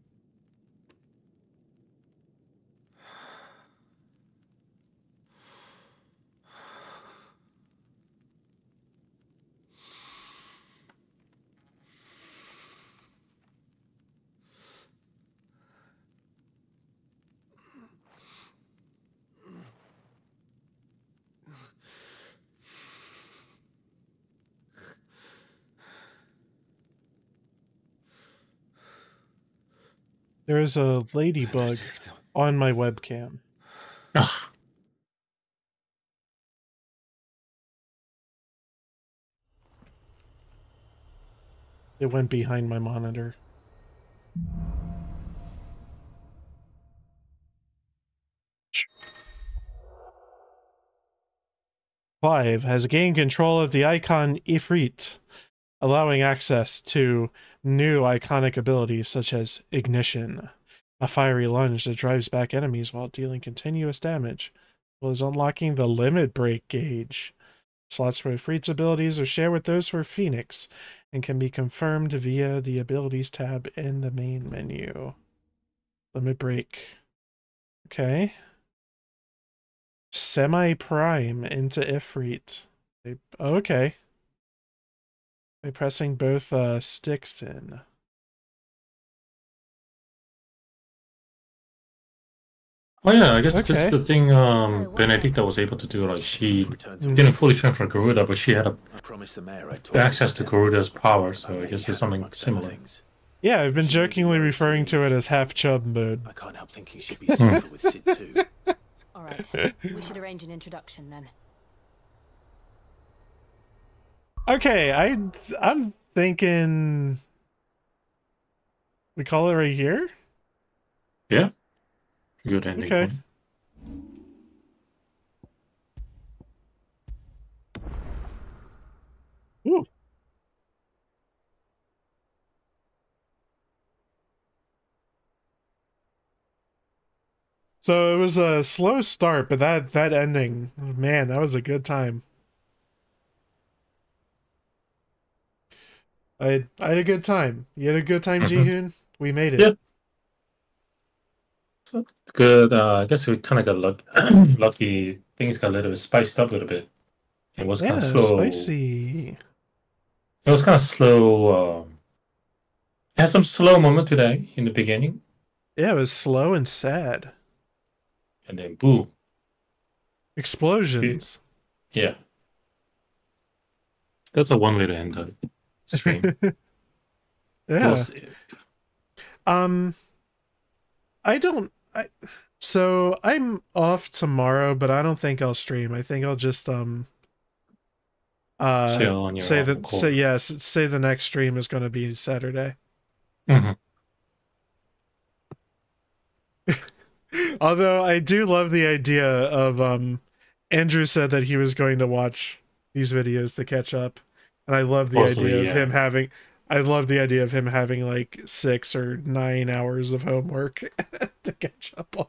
There is a ladybug on my webcam. It went behind my monitor. Clive has gained control of the icon Ifrit, allowing access to new iconic abilities such as Ignition, a fiery lunge that drives back enemies while dealing continuous damage, as well as unlocking the limit break gauge. Slots for Ifrit's abilities are shared with those for Phoenix and can be confirmed via the abilities tab in the main menu. Limit break. Okay. Semi-prime into Ifrit. Okay. By pressing both sticks in. Oh yeah, I guess this is the thing Benedicta was able to do. Like, she didn't fully transfer Garuda, but she had access to Garuda's power, so I guess it's something similar. Yeah, I've been jokingly referring to it as half-chub mode. I can't help thinking she'd be safer with Sid too. Alright, we should arrange an introduction then. Okay, I'm thinking we call it right here? Yeah. Good ending. Okay. Point. Ooh. So it was a slow start, but that ending, man, that was a good time. I had a good time. You had a good time, Jihun? We made it. Yep. So, good. I guess we kind of got lucky. Things got a little bit spiced up a little bit. It was kind of slow. Spicy. It was kind of slow. It had some slow moment today in the beginning. Yeah, it was slow and sad. And then boom. Explosions. Yeah. That's a one way to end the stream. Yeah. So I'm off tomorrow, but I don't think I'll stream. I think I'll just say the next stream is going to be Saturday. Although I do love the idea of Andrew said that he was going to watch these videos to catch up, and I love the idea of him having. I love the idea of him having like 6 or 9 hours of homework to catch up on.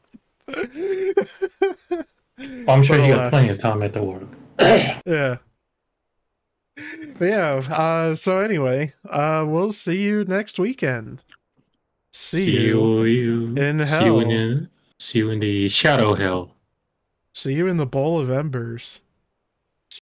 I'm sure he got plenty of time at the work. Yeah. But yeah, so anyway, we'll see you next weekend. See you in hell. See you in the shadow hell. See you in the bowl of embers.